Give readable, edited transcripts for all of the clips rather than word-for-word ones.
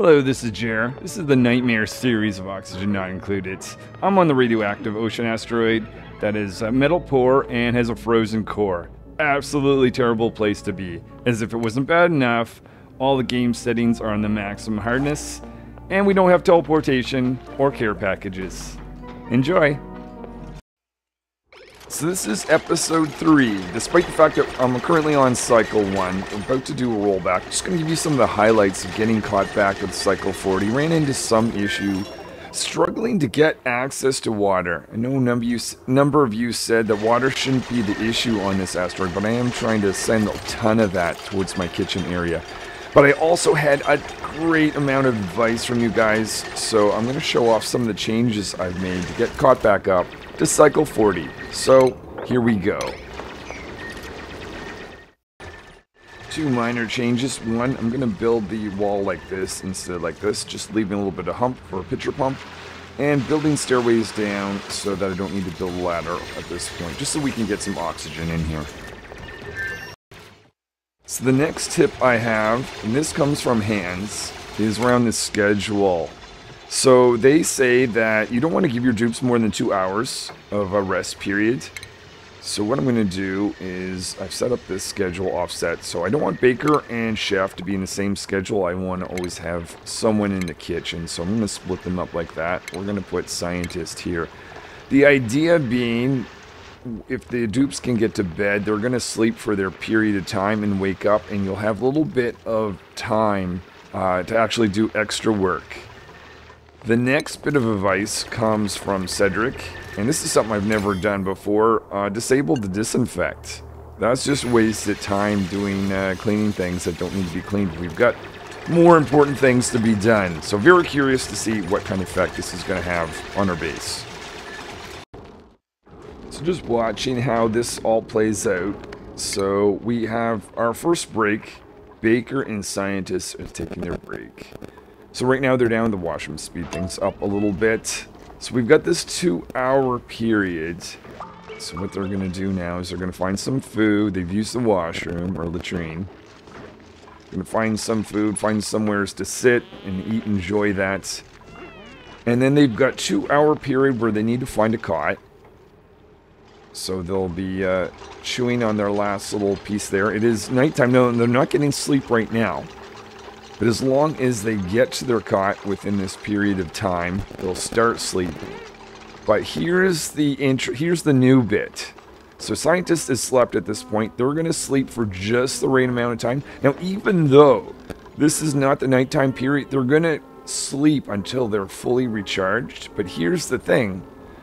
Hello, this is Jer. This is the Nightmare series of Oxygen Not Included. I'm on the radioactive ocean asteroid that is metal poor and has a frozen core. Absolutely terrible place to be. As if it wasn't bad enough, all the game settings are on the maximum hardness, and we don't have teleportation or care packages. Enjoy! So this is episode 3. Despite the fact that I'm currently on cycle 1, I'm about to do a rollback. Just going to give you some of the highlights of getting caught back with cycle 40. Ran into some issue, struggling to get access to water. I know a number of you said that water shouldn't be the issue on this asteroid, but I am trying to send a ton of that towards my kitchen area. But I also had a great amount of advice from you guys, so I'm going to show off some of the changes I've made to get caught back up to cycle 40. So here we go. 2 minor changes. 1, I'm going to build the wall like this instead of like this, just leaving a little bit of hump for a pitcher pump, and building stairways down so that I don't need to build a ladder at this point, just so we can get some oxygen in here. So the next tip I have, and this comes from Hans, is around the schedule. So they say that you don't want to give your dupes more than 2 hours of a rest period. So what I'm going to do is I've set up this schedule offset. So I don't want Baker and Chef to be in the same schedule. I want to always have someone in the kitchen. So I'm going to split them up like that. We're going to put Scientist here. The idea being, if the dupes can get to bed, they're going to sleep for their period of time and wake up, and you'll have a little bit of time to actually do extra work. The next bit of advice comes from Cedrick, and this is something I've never done before. Disable the disinfect. That's just wasted time doing cleaning things that don't need to be cleaned. We've got more important things to be done. So very curious to see what kind of effect this is going to have on our base. So just watching how this all plays out. So we have our first break. Baker and Scientists are taking their break. So right now they're down in the washroom, speed things up a little bit. So we've got this 2-hour period. So what they're going to do now is they're going to find some food. They've used the washroom or latrine. Going to find some food, find somewhere to sit and eat, enjoy that. And then they've got 2-hour period where they need to find a cot. So they'll be chewing on their last little piece there. It is nighttime. No, they're not getting sleep right now. But as long as they get to their cot within this period of time, they'll start sleeping. But here's the new bit. So Scientist has slept at this point. They're going to sleep for just the right amount of time. Now, even though this is not the nighttime period, they're going to sleep until they're fully recharged. But here's the thing.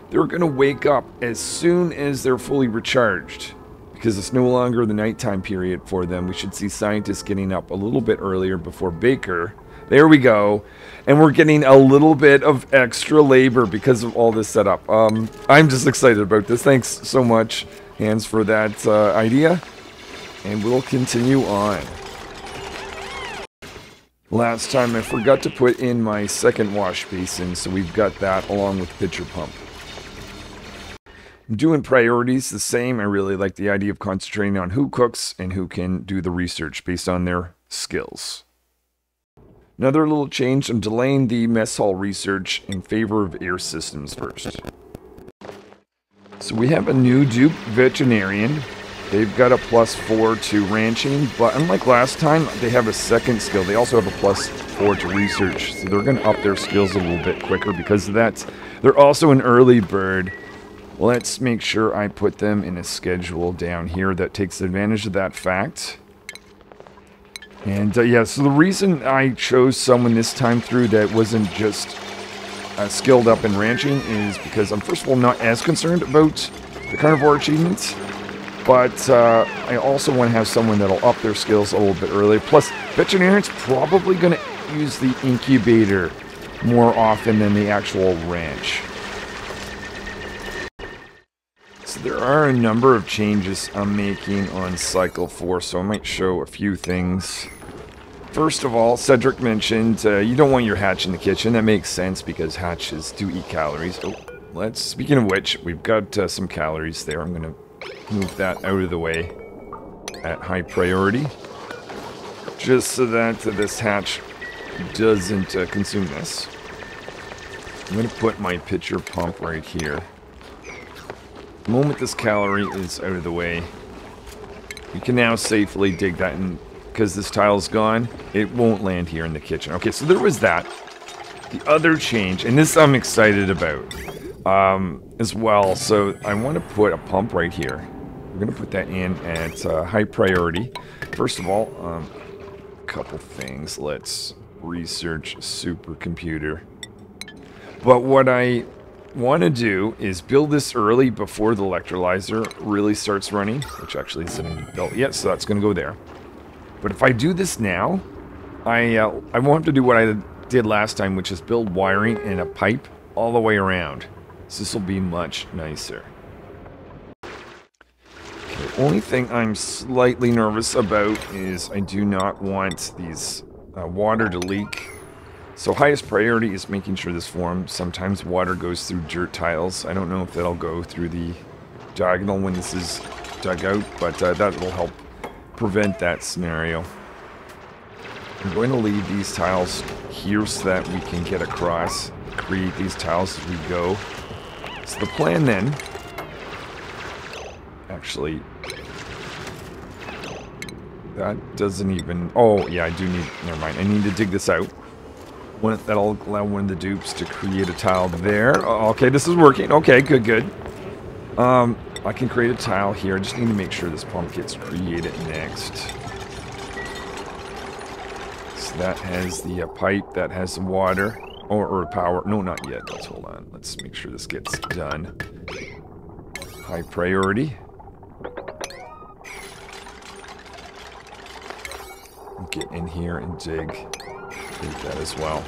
They're going to wake up as soon as they're fully recharged. Because it's no longer the nighttime period for them. We should see Scientists getting up a little bit earlier before Baker. There we go. And we're getting a little bit of extra labor because of all this setup. I'm just excited about this. Thanks so much, Hans, for that idea. And we'll continue on. Last time I forgot to put in my second wash basin, so we've got that along with the pitcher pump. I'm doing priorities the same. I really like the idea of concentrating on who cooks and who can do the research based on their skills. Another little change, I'm delaying the mess hall research in favor of air systems first. So we have a new dupe veterinarian. They've got a +4 to ranching, but unlike last time, they have a second skill. They also have a +4 to research, so they're going to up their skills a little bit quicker because of that. They're also an early bird. Let's make sure I put them in a schedule down here that takes advantage of that fact. And yeah, so the reason I chose someone this time through that wasn't just skilled up in ranching is because I'm first of all not as concerned about the carnivore achievements, but I also want to have someone that'll up their skills a little bit earlier. Plus, veterinarian's probably going to use the incubator more often than the actual ranch. So there are a number of changes I'm making on cycle 4, so I might show a few things. First of all, Cedrick mentioned you don't want your hatch in the kitchen. That makes sense because hatches do eat calories. Oh, speaking of which, we've got some calories there. I'm going to move that out of the way at high priority. Just so that this hatch doesn't consume this. I'm going to put my pitcher pump right here. The moment this calorie is out of the way, we can now safely dig that in. Because this tile's gone, it won't land here in the kitchen. Okay, so there was that. The other change, and this I'm excited about as well. So I want to put a pump right here. We're going to put that in at high priority. First of all, a couple things. Let's research supercomputer. But what I want to do is build this early before the electrolyzer really starts running, which actually isn't built yet, so that's going to go there. But if I do this now, I won't have to do what I did last time, which is build wiring and a pipe all the way around. So this will be much nicer. The only thing I'm slightly nervous about is I do not want these water to leak. So highest priority is making sure this forms. Sometimes water goes through dirt tiles. I don't know if that'll go through the diagonal when this is dug out, but that will help prevent that scenario. I'm going to leave these tiles here so that we can get across, create these tiles as we go. So the plan then, actually, that doesn't even, oh yeah, I do need, never mind, I need to dig this out. That'll allow one of the dupes to create a tile there. Okay, this is working. Okay, good, good. I can create a tile here. I just need to make sure this pump gets created next. So that has the pipe, that has some water, or power. No, not yet. Let's hold on. Let's make sure this gets done. High priority. Get in here and dig that as well.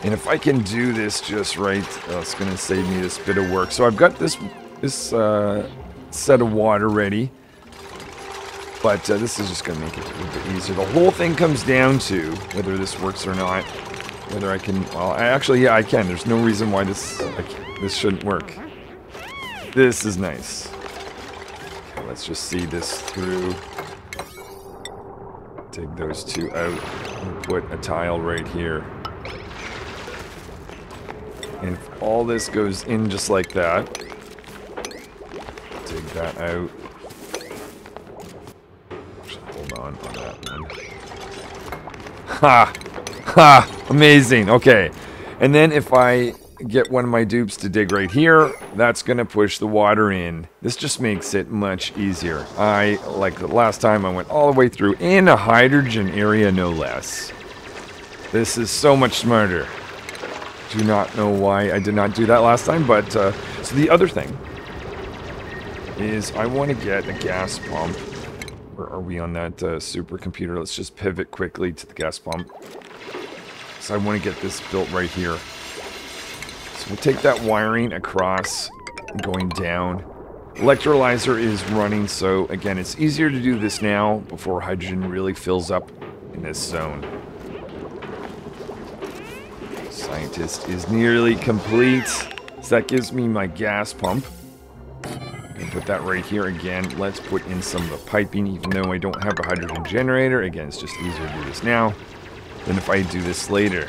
And if I can do this just right, it's going to save me this bit of work. So I've got this set of water ready, but this is just going to make it a little bit easier. The whole thing comes down to whether this works or not. Whether I can, well, actually, yeah, I can. There's no reason why this shouldn't work. This is nice. Okay, let's just see this through. Take those two out and put a tile right here. And if all this goes in just like that, dig that out. Hold on that one. Ha! Ha! Amazing. Okay. And then if I get one of my dupes to dig right here, that's going to push the water in. This just makes it much easier. Like the last time, I went all the way through in a hydrogen area, no less. This is so much smarter. Do not know why I did not do that last time, but so the other thing is I want to get a gas pump. Where are we on that supercomputer? Let's just pivot quickly to the gas pump. So I want to get this built right here. So we'll take that wiring across, going down. Electrolyzer is running, so again, it's easier to do this now before hydrogen really fills up in this zone. Scientist is nearly complete. So that gives me my gas pump. I'm going to put that right here again. Let's put in some of the piping, even though I don't have a hydrogen generator. Again, it's just easier to do this now than if I do this later.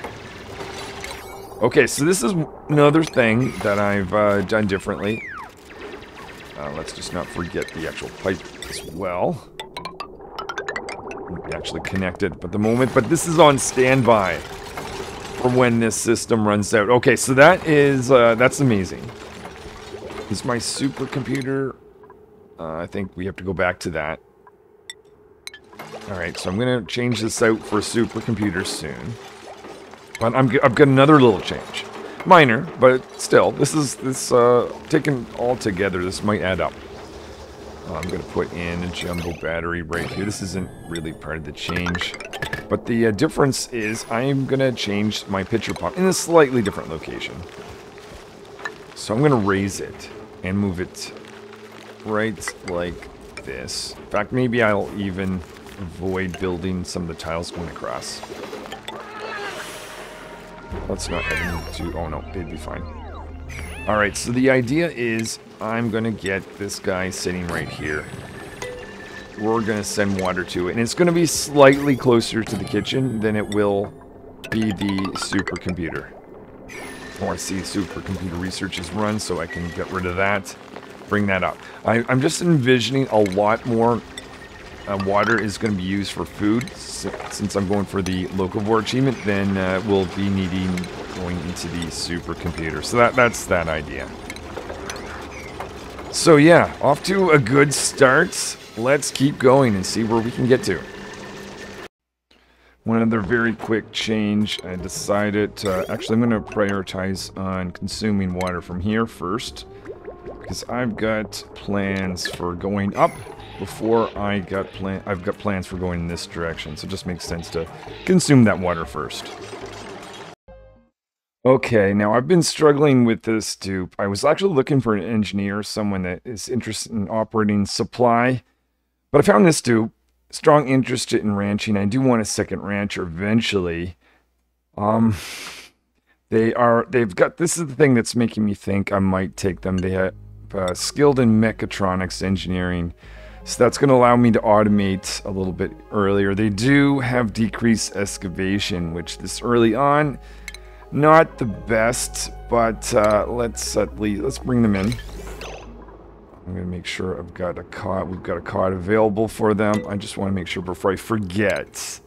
Okay, so this is another thing that I've done differently. Let's just not forget the actual pipe as well. Actually connected at the moment, but this is on standby for when this system runs out. Okay, so that is that's amazing. Is my supercomputer? I think we have to go back to that. All right, so I'm gonna change this out for a supercomputer soon. But I've got another little change, minor, but still, this taken all together, this might add up. I'm gonna put in a jumbo battery right here. This isn't really part of the change, but the difference is I'm gonna change my pitcher pump in a slightly different location. So I'm gonna raise it and move it right like this. In fact, maybe I'll even avoid building some of the tiles going across. Let's not have to, oh no, it'd be fine. Alright, so the idea is I'm gonna get this guy sitting right here. we're going to send water to it. And it's going to be slightly closer to the kitchen than it will be the supercomputer. I want to see supercomputer research is run so I can get rid of that. Bring that up. I'm just envisioning a lot more water is going to be used for food. Since I'm going for the locavore achievement, then we'll be needing going into the supercomputer. So that's that idea. So yeah, off to a good start. Let's keep going and see where we can get to. One other very quick change. I decided, actually I'm going to prioritize on consuming water from here first. Because I've got plans for going up before I've got plans for going in this direction. So it just makes sense to consume that water first. Okay, now I've been struggling with this dupe. I was actually looking for an engineer, someone that is interested in operating supply. But I found this dupe, strong interest in ranching. I do want a second rancher eventually. They've got, this is the thing that's making me think I might take them. They have skilled in mechatronics engineering. So that's going to allow me to automate a little bit earlier. They do have decreased excavation, which this early on, not the best, but let's bring them in. I'm going to make sure I've got a cot. We've got a cot available for them. I just want to make sure before I forget.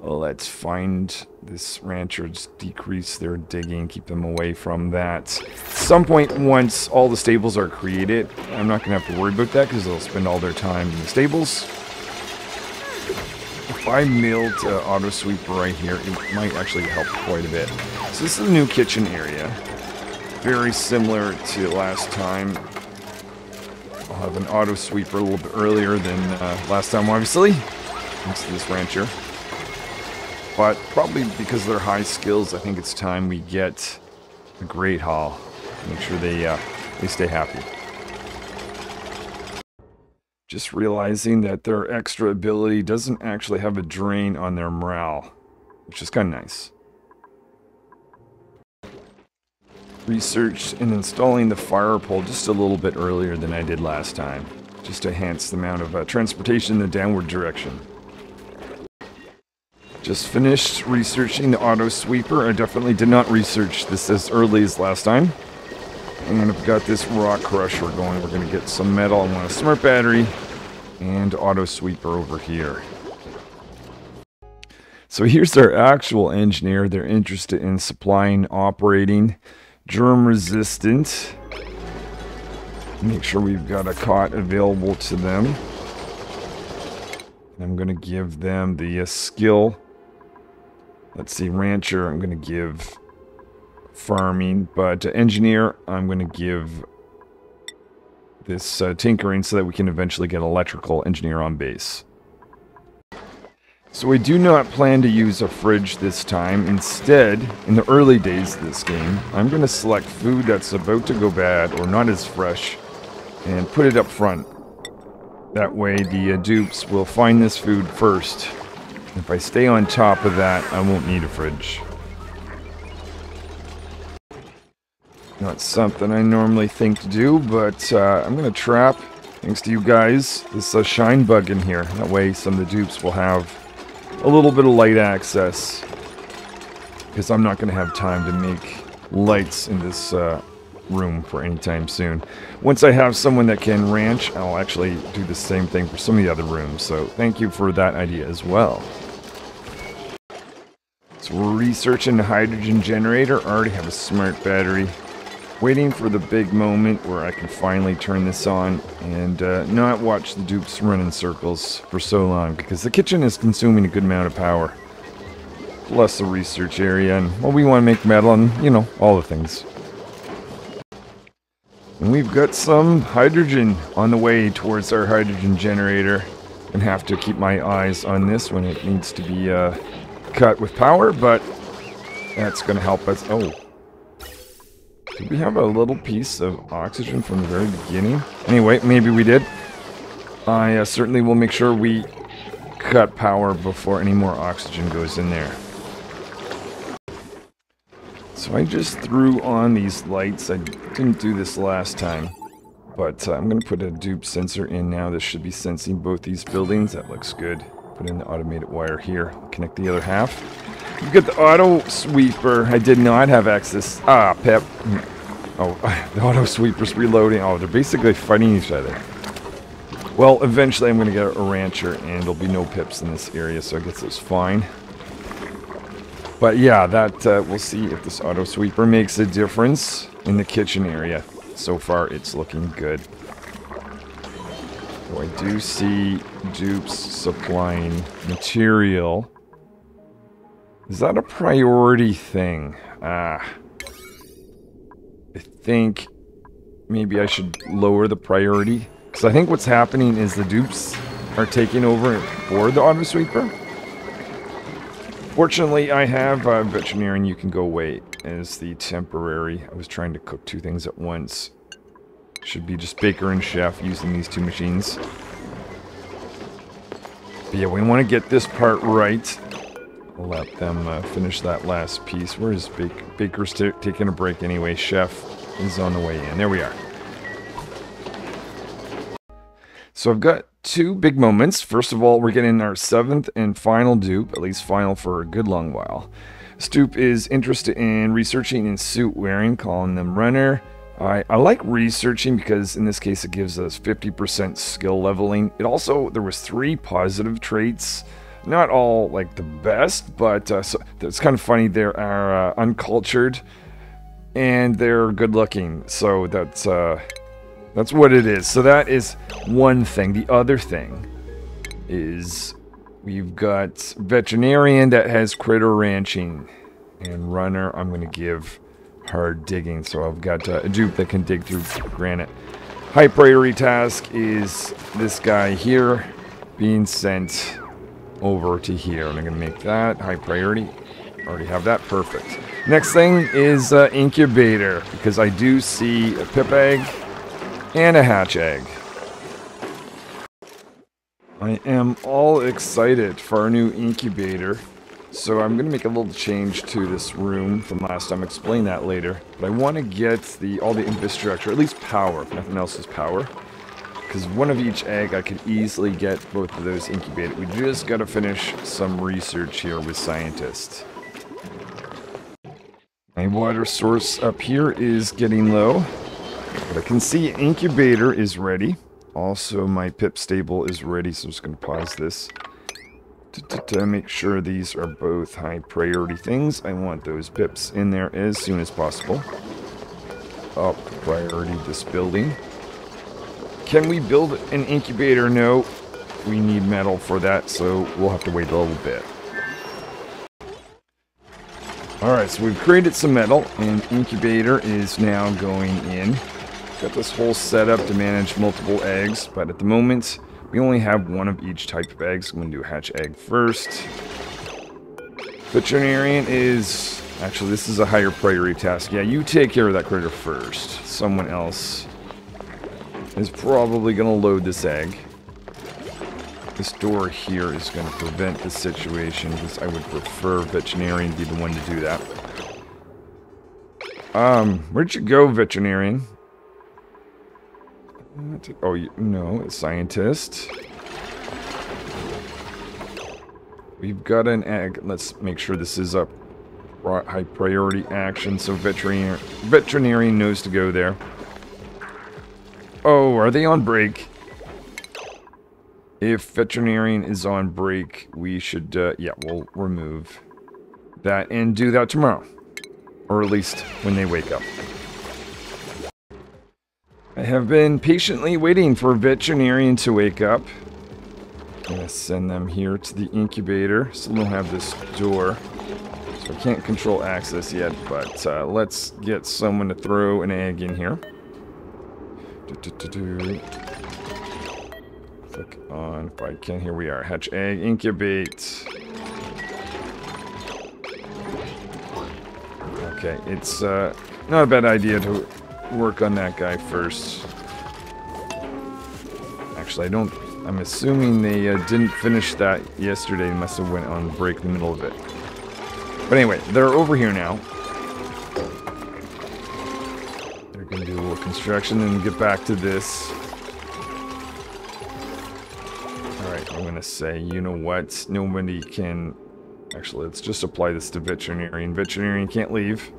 Let's find this rancher, just decrease their digging, keep them away from that. At some point, once all the stables are created, I'm not going to have to worry about that because they'll spend all their time in the stables. If I milled auto sweeper right here, it might actually help quite a bit. So this is a new kitchen area. Very similar to last time. I'll have an auto sweeper a little bit earlier than last time, obviously. Thanks to this rancher. But probably because of their high skills, I think it's time we get a great haul. Make sure they stay happy. Just realizing that their extra ability doesn't actually have a drain on their morale, which is kind of nice. Researched in installing the fire pole just a little bit earlier than I did last time, just to enhance the amount of transportation in the downward direction. Just finished researching the auto sweeper. I definitely did not research this as early as last time. And I've got this rock crusher going. We're going to get some metal. I want a smart battery and auto sweeper over here. So here's our actual engineer. They're interested in supplying, operating, germ resistant. Make sure we've got a cot available to them. I'm going to give them the skill. Let's see, rancher, I'm going to give farming, but engineer, I'm going to give this tinkering so that we can eventually get electrical engineer on base. So we do not plan to use a fridge this time. Instead, in the early days of this game, I'm going to select food that's about to go bad or not as fresh and put it up front. That way the dupes will find this food first. If I stay on top of that, I won't need a fridge. Not something I normally think to do, but I'm going to trap, thanks to you guys, this shine bug in here. That way some of the dupes will have a little bit of light access. Because I'm not going to have time to make lights in this room for any time soon. Once I have someone that can ranch, I'll actually do the same thing for some of the other rooms. So thank you for that idea as well. So we're researching the hydrogen generator. I already have a smart battery. Waiting for the big moment where I can finally turn this on and not watch the dupes run in circles for so long, because the kitchen is consuming a good amount of power. Plus the research area, and well, we want to make metal and, you know, all the things. And we've got some hydrogen on the way towards our hydrogen generator. Gonna have to keep my eyes on this when it needs to be cut with power, but that's gonna help us. Oh. Did we have a little piece of oxygen from the very beginning? Anyway, maybe we did. I certainly will make sure we cut power before any more oxygen goes in there. So I just threw on these lights. I didn't do this last time. But I'm going to put a dupe sensor in now. This should be sensing both these buildings. That looks good. Put in the automated wire here. Connect the other half. You get the auto sweeper. I did not have access. Ah, Pep. Oh, the auto sweeper's reloading. Oh, they're basically fighting each other. Well, eventually I'm going to get a rancher, and there'll be no pips in this area, so I guess it's fine. But yeah, that we'll see if this auto sweeper makes a difference in the kitchen area. So far, it's looking good. So I do see dupes supplying material. Is that a priority thing? I think maybe I should lower the priority. Because I think what's happening is the dupes are taking over for the auto sweeper. Fortunately, I have a veterinarian. You can go away as the temporary. I was trying to cook two things at once. Should be just baker and chef using these two machines. But yeah, we want to get this part right. I'll let them finish that last piece. Where is Baker? Baker's taking a break anyway. Chef is on the way in. There we are. So I've got two big moments. First of all, we're getting our 7th and final dupe, at least final for a good long while. Stoop is interested in researching in suit wearing, calling them runner. I like researching because in this case it gives us 50% skill leveling. It also, there was 3 positive traits. Not all like the best, but so it's kind of funny. They are uncultured and they're good looking. So that's what it is. So that is one thing. The other thing is we've got veterinarian that has critter ranching, and runner I'm going to give hard digging. So I've got a dupe that can dig through granite. High priority task is this guy here being sent over to here. And I'm going to make that high priority. Already have that. Perfect. Next thing is incubator, because I do see a pip egg and a hatch egg. I am all excited for our new incubator. So I'm going to make a little change to this room from last time. I'll explain that later. But I want to get all the infrastructure, at least power, if nothing else is power. Because one of each egg, I could easily get both of those incubated. We just got to finish some research here with scientists. My water source up here is getting low. But I can see incubator is ready. Also, my pip stable is ready, so I'm just going to pause this. To make sure these are both high priority things. I want those pips in there as soon as possible. Up priority this building. Can we build an incubator? No. We need metal for that, so we'll have to wait a little bit. Alright, so we've created some metal, and incubator is now going in. Got this whole setup to manage multiple eggs, but at the moment, we only have one of each type of eggs. I'm going to do hatch egg first. Veterinarian is... Actually, this is a higher priority task. Yeah, you take care of that critter first. Someone else is probably going to load this egg. This door here is going to prevent this situation, because I would prefer veterinarian be the one to do that. Where'd you go, veterinarian? Oh, no, a scientist. We've got an egg. Let's make sure this is a high priority action, so veterinarian knows to go there. Oh, are they on break? If veterinarian is on break, we should, yeah, we'll remove that and do that tomorrow. Or at least when they wake up. I have been patiently waiting for veterinarian to wake up. I'm going to send them here to the incubator. Still don't have this door, so I can't control access yet, but let's get someone to throw an egg in here. Click on if I can. Here we are. Hatch egg, incubate. Okay, it's not a bad idea to work on that guy first. Actually, I'm assuming they didn't finish that yesterday. They must have went on break in the middle of it. But anyway, they're over here now. They're going to do a little construction and get back to this. Alright, I'm gonna say, you know what? Nobody can... Actually, let's just apply this to veterinarian. Veterinarian can't leave.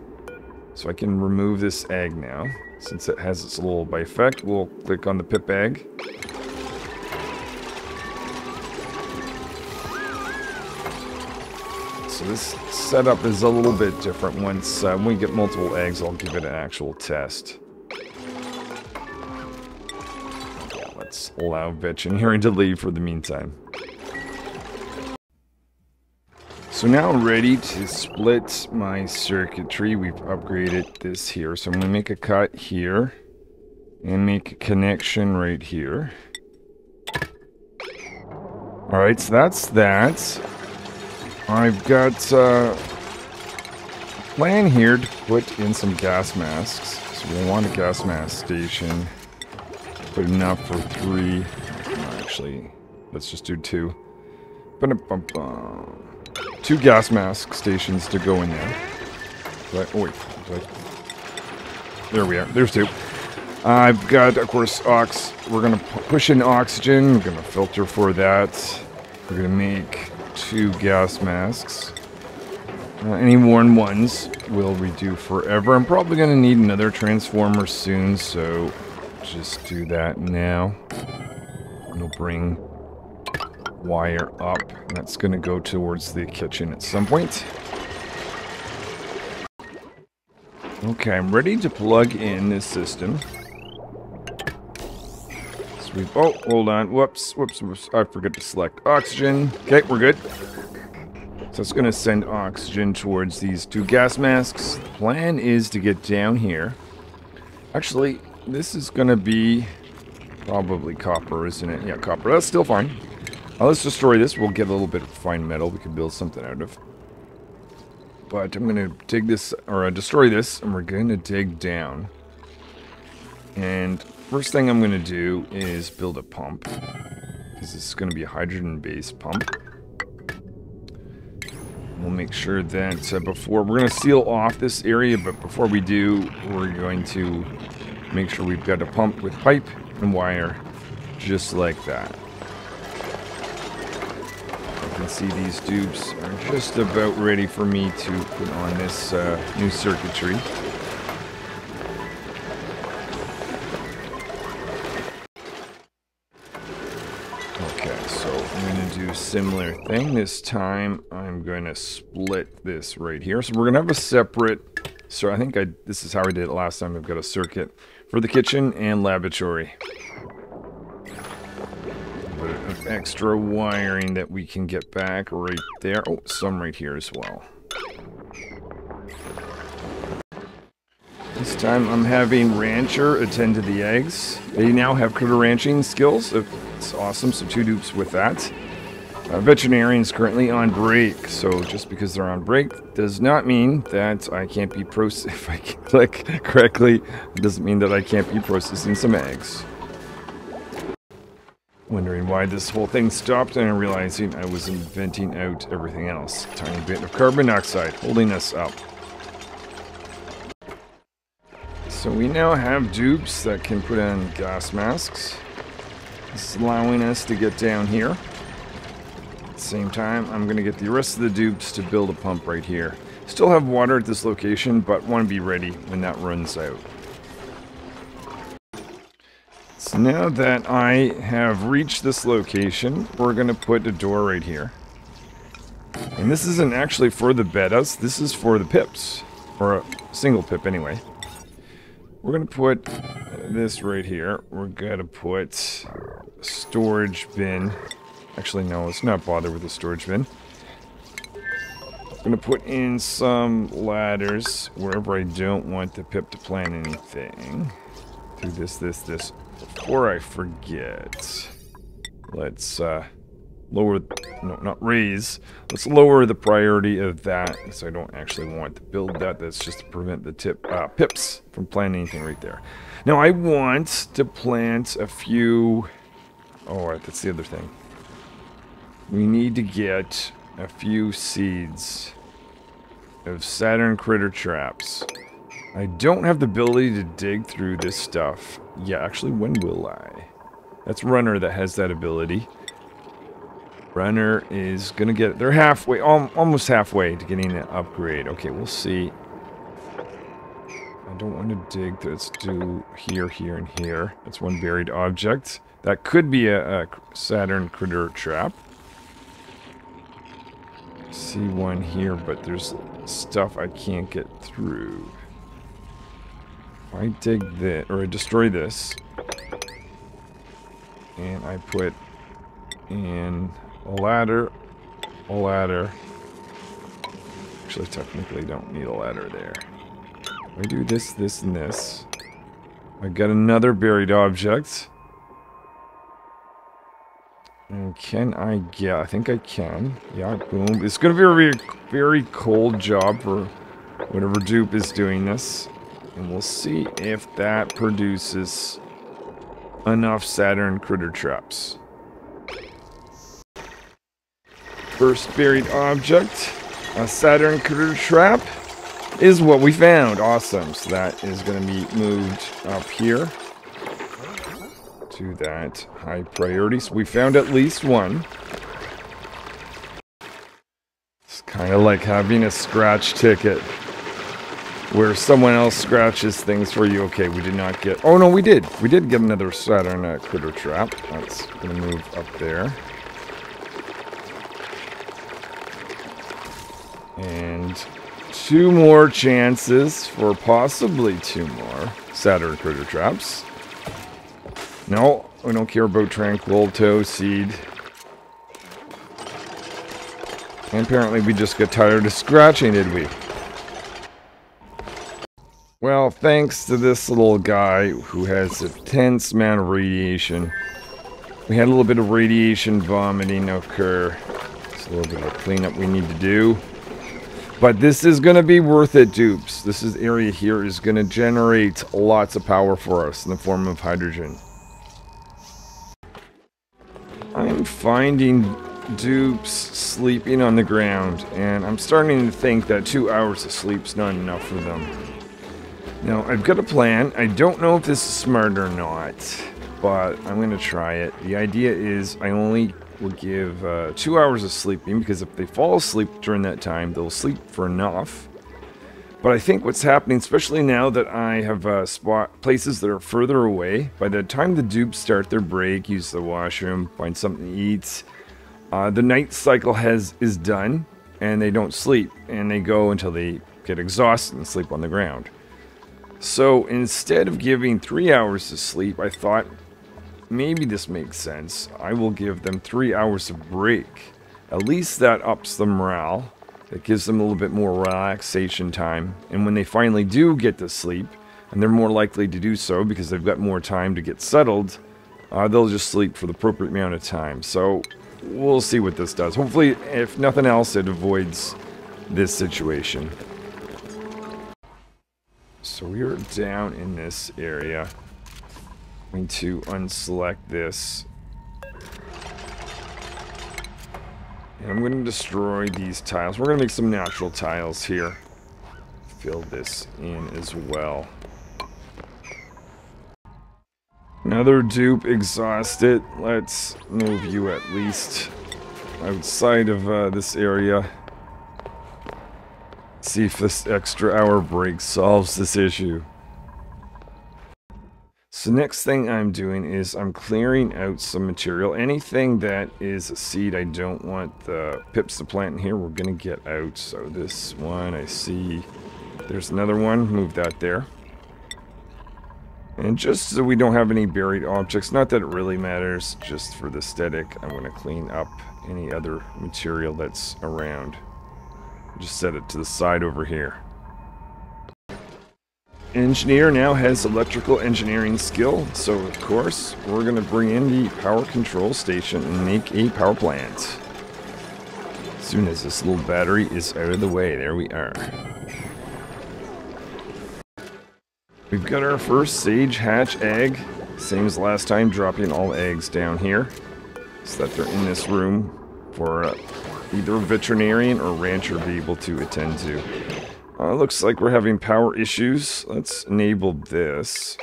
So I can remove this egg now. Since it has its little by effect, we'll click on the pip egg. So this setup is a little bit different. Once when we get multiple eggs, I'll give it an actual test. Yeah, let's allow veterinarian to leave for the meantime. So now I'm ready to split my circuitry. We've upgraded this here. So I'm going to make a cut here and make a connection right here. Alright, so that's that. I've got a plan here to put in some gas masks. So we want a gas mask station. Put enough for 3. No, actually, let's just do 2. Ba-da-bum-bum. 2 gas mask stations to go in there. Right, oh wait, there we are. There's 2. I've got, of course, we're going to push in oxygen. We're going to filter for that. We're going to make 2 gas masks. Any worn ones will redo forever. I'm probably going to need another transformer soon, so just do that now. And we'll bring wire up. That's going to go towards the kitchen at some point. Okay, I'm ready to plug in this system. Sweep. Oh, hold on. Whoops. I forgot to select oxygen. Okay, we're good. So it's going to send oxygen towards these 2 gas masks. The plan is to get down here. Actually, this is going to be probably copper, isn't it? Yeah, copper. That's still fine. Let's destroy this. We'll get a little bit of fine metal we can build something out of. But I'm going to dig this, or destroy this, and we're going to dig down. And first thing I'm going to do is build a pump. Because this is going to be a hydrogen-based pump. We'll make sure that we're going to seal off this area, but before we do, we're going to make sure we've got a pump with pipe and wire, just like that. You can see these tubes are just about ready for me to put on this new circuitry. Okay, so I'm going to do a similar thing. This time I'm going to split this right here. So we're going to have a separate, so I think this is how I did it last time. I've got a circuit for the kitchen and laboratory. Extra wiring that we can get back right there. Oh, some right here as well. This time I'm having Rancher attend to the eggs. They now have critter ranching skills. It's awesome, so 2 dupes with that. Veterinarian's currently on break, so just because they're on break does not mean that I can't be if I can click correctly, it doesn't mean that I can't be processing some eggs. Wondering why this whole thing stopped, and realizing I was venting out everything else. Tiny bit of carbon dioxide holding us up. So we now have dupes that can put on gas masks. This is allowing us to get down here. At the same time, I'm going to get the rest of the dupes to build a pump right here. Still have water at this location, but want to be ready when that runs out. So now that I have reached this location, we're going to put a door right here. And this isn't actually for the bettas, this is for the pips. Or a single pip anyway. We're going to put this right here. We're going to put a storage bin. Actually, no, let's not bother with the storage bin. I'm going to put in some ladders wherever I don't want the pip to plant anything. Do this. Before I forget, let's lower, no, not raise. Let's lower the priority of that, so I don't actually want to build that. That's just to prevent the pips from planting anything right there. Now I want to plant a few. Oh, right, that's the other thing. We need to get a few seeds of Saturn critter traps. I don't have the ability to dig through this stuff. Yeah, actually, when will I? That's Runner that has that ability. Runner is gonna get... They're halfway, almost halfway to getting an upgrade. Okay, we'll see. I don't want to dig. Let's do here, here, and here. That's one buried object. That could be a Saturn critter trap. See one here, but there's stuff I can't get through. If I dig this, or I destroy this, and I put in a ladder. Actually, technically, don't need a ladder there. I do this, this, and this. I got another buried object. And can I get... I think I can. Yeah, boom. It's going to be a very, very cold job for whatever dupe is doing this. And we'll see if that produces enough Saturn critter traps. First buried object, a Saturn critter trap, is what we found. Awesome. So that is going to be moved up here to that high priority. So we found at least one. It's kind of like having a scratch ticket where someone else scratches things for you. Okay, we did not get... Oh, no, we did. We did get another Saturn critter trap. That's going to move up there. And 2 more chances for possibly 2 more Saturn critter traps. No, we don't care about Tranquil Toe Seed. And apparently we just got tired of scratching, did we? Well, thanks to this little guy who has an intense amount of radiation, we had a little bit of radiation vomiting occur. It's a little bit of a cleanup we need to do. But this is going to be worth it, dupes. This area here is going to generate lots of power for us in the form of hydrogen. I'm finding dupes sleeping on the ground, and I'm starting to think that 2 hours of sleep's not enough for them. Now, I've got a plan. I don't know if this is smart or not, but I'm going to try it. The idea is I only will give 2 hours of sleeping, because if they fall asleep during that time, they'll sleep for enough. But I think what's happening, especially now that I have places that are further away, by the time the dupes start their break, use the washroom, find something to eat, the night cycle is done, and they don't sleep, and they go until they get exhausted and sleep on the ground. So instead of giving 3 hours of sleep, I thought maybe this makes sense. I will give them 3 hours of break. At least that ups the morale. It gives them a little bit more relaxation time. And when they finally do get to sleep, and they're more likely to do so because they've got more time to get settled, they'll just sleep for the appropriate amount of time. So we'll see what this does. Hopefully, if nothing else, it avoids this situation. So we're down in this area. I'm going to unselect this. And I'm going to destroy these tiles. We're going to make some natural tiles here. Fill this in as well. Another dupe exhausted. Let's move you at least outside of this area. See if this extra hour break solves this issue. So next thing I'm doing is I'm clearing out some material. Anything that is a seed I don't want the pips to plant in here, we're going to get out. So this one, I see there's another one. Move that there. And just so we don't have any buried objects, not that it really matters, just for the aesthetic, I'm going to clean up any other material that's around. Just set it to the side over here. Engineer now has electrical engineering skill, so of course we're going to bring in the power control station and make a power plant. As soon as this little battery is out of the way, there we are. We've got our first sage hatch egg, same as last time, dropping all eggs down here so that they're in this room for either a veterinarian or rancher to be able to attend to. Looks like we're having power issues. Let's enable this.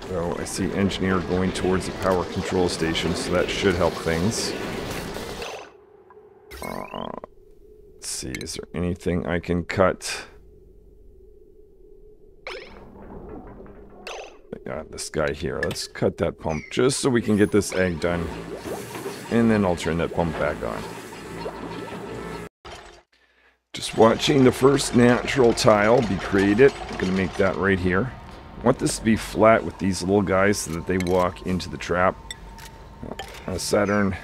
So I see engineer going towards the power control station, so that should help things. Let's see, is there anything I can cut? I got this guy here. Let's cut that pump just so we can get this egg done. And then I'll turn that pump back on. Just watching the first natural tile be created. I'm going to make that right here. I want this to be flat with these little guys so that they walk into the trap. A Saturn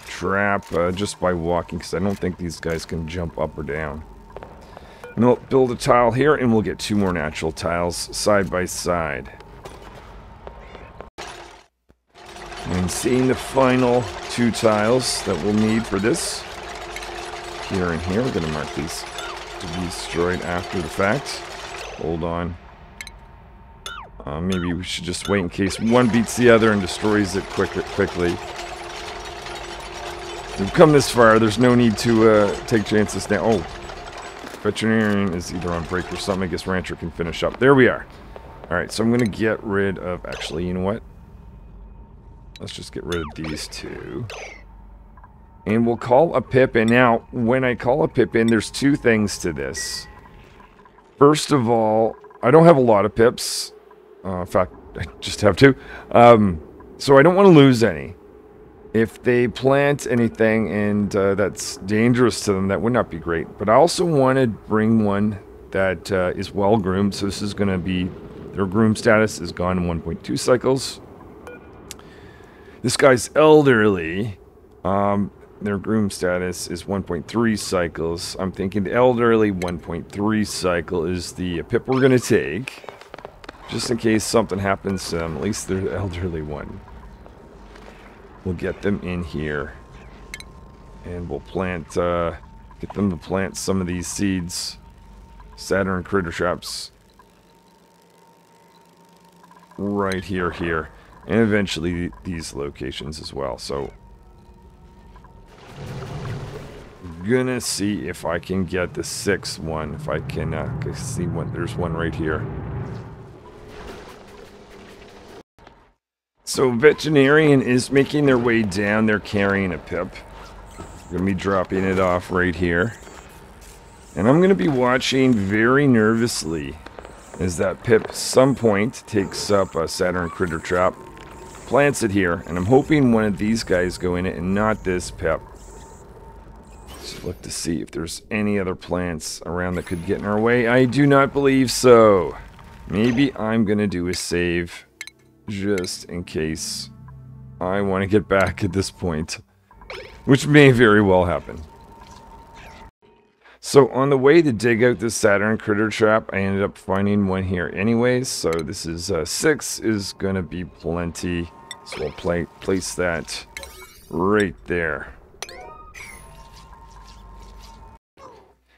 trap just by walking, because I don't think these guys can jump up or down. And we'll build a tile here, and we'll get 2 more natural tiles side by side. And seeing the final 2 tiles that we'll need for this. Here and here, we're going to mark these to be destroyed after the fact. Hold on. Maybe we should just wait in case one beats the other and destroys it quickly. We've come this far, there's no need to take chances now. Oh, veterinarian is either on break or something. I guess rancher can finish up. There we are. Alright, so I'm going to get rid of... Actually, you know what? Let's just get rid of these 2. And we'll call a pip in. Now, when I call a pip in, there's 2 things to this. First of all, I don't have a lot of pips. In fact, I just have 2. So I don't want to lose any. If they plant anything and that's dangerous to them, that would not be great. But I also want to bring one that is well groomed. So this is going to be... Their groom status is gone in 1.2 cycles. This guy's elderly. Their groom status is 1.3 cycles. I'm thinking the elderly 1.3 cycle is the pip we're going to take. Just in case something happens to them. At least they're the elderly one. We'll get them in here. And we'll plant, get them to plant some of these seeds. Saturn critter traps. Right here. And eventually these locations as well. So... gonna see if I can get the 6th one. If I can see one. There's one right here. So veterinarian is making their way down. They're carrying a pip. Gonna be dropping it off right here. And I'm gonna be watching very nervously as that pip at some point takes up a Saturn critter trap, plants it here, and I'm hoping one of these guys go in it and not this pip. Let's look to see if there's any other plants around that could get in our way. I do not believe so. Maybe I'm gonna do a save just in case I want to get back at this point, which may very well happen. So on the way to dig out this Saturn critter trap, I ended up finding one here anyways. So this is 6 is gonna be plenty. So we'll place that right there.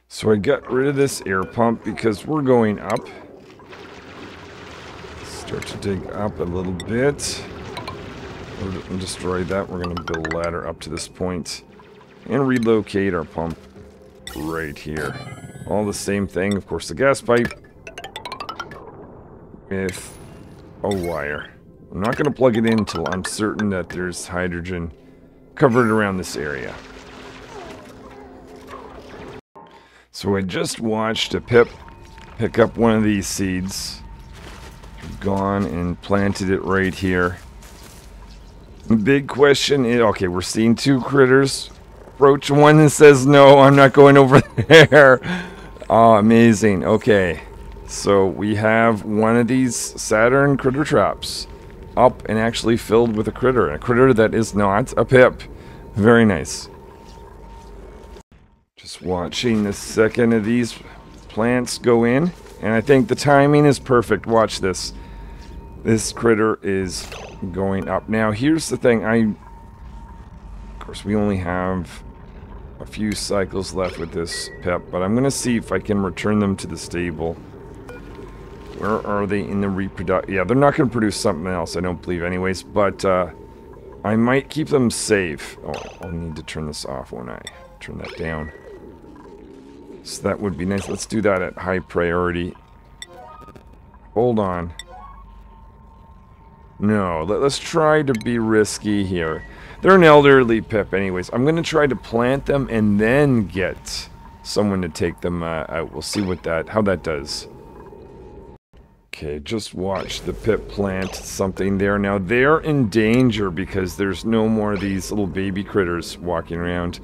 So I got rid of this air pump because we're going up. Start to dig up a little bit. And destroy that. We're going to build a ladder up to this point. And relocate our pump right here. All the same thing. Of course, the gas pipe with a wire. I'm not going to plug it in until I'm certain that there's hydrogen covered around this area. So I just watched a pip pick up one of these seeds. Gone and planted it right here. The big question is, okay, we're seeing 2 critters. Approach one and says, no, I'm not going over there. Oh, amazing. Okay. So we have one of these Saturn critter traps up and actually filled with a critter that is not a pip. Very nice. Just watching the second of these plants go in, and I think the timing is perfect. Watch this. This critter is going up. Now, here's the thing. Of course, we only have a few cycles left with this pip, but I'm going to see if I can return them to the stable. Where are they in the reproduction? Yeah, they're not going to produce something else, I don't believe anyways, but I might keep them safe. Oh, I'll need to turn this off when I turn that down. So that would be nice. Let's do that at high priority. Hold on. No, let's try to be risky here. They're an elderly pip anyways. I'm going to try to plant them and then get someone to take them out. We'll see how that does. Okay, just watch the pip plant something there. Now, they're in danger because there's no more of these little baby critters walking around.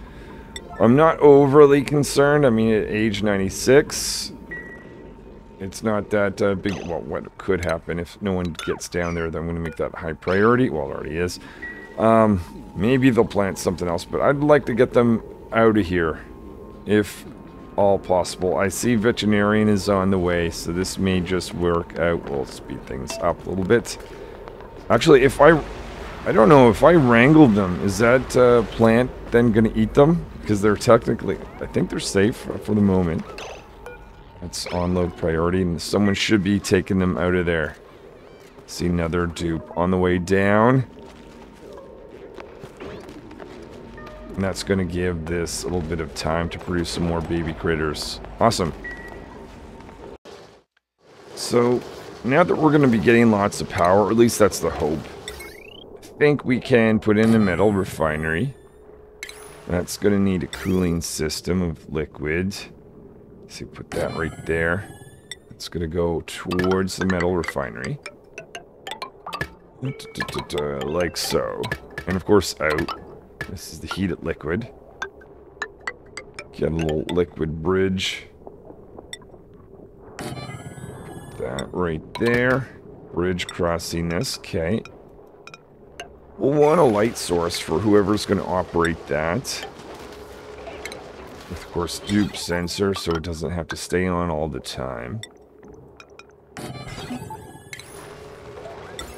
I'm not overly concerned. I mean, at age 96, it's not that big. Well, what could happen if no one gets down there, then I'm going to make that high priority. Well, it already is. Maybe they'll plant something else, but I'd like to get them out of here, if all possible. I see veterinarian is on the way, so this may just work out. We'll speed things up a little bit. Actually, if I don't know, if I wrangled them, is that plant then going to eat them? Because they're technically, I think they're safe for the moment. That's on-load priority, and someone should be taking them out of there. See another dupe on the way down. And that's going to give this a little bit of time to produce some more baby critters. Awesome. So, now that we're going to be getting lots of power, or at least that's the hope, I think we can put in a metal refinery. That's going to need a cooling system of liquid. So put that right there. It's going to go towards the metal refinery. Like so. And of course out. This is the heated liquid. Get a little liquid bridge. That right there. Bridge crossing this. Okay. We'll want a light source for whoever's going to operate that. With, of course, dupe sensor, so it doesn't have to stay on all the time.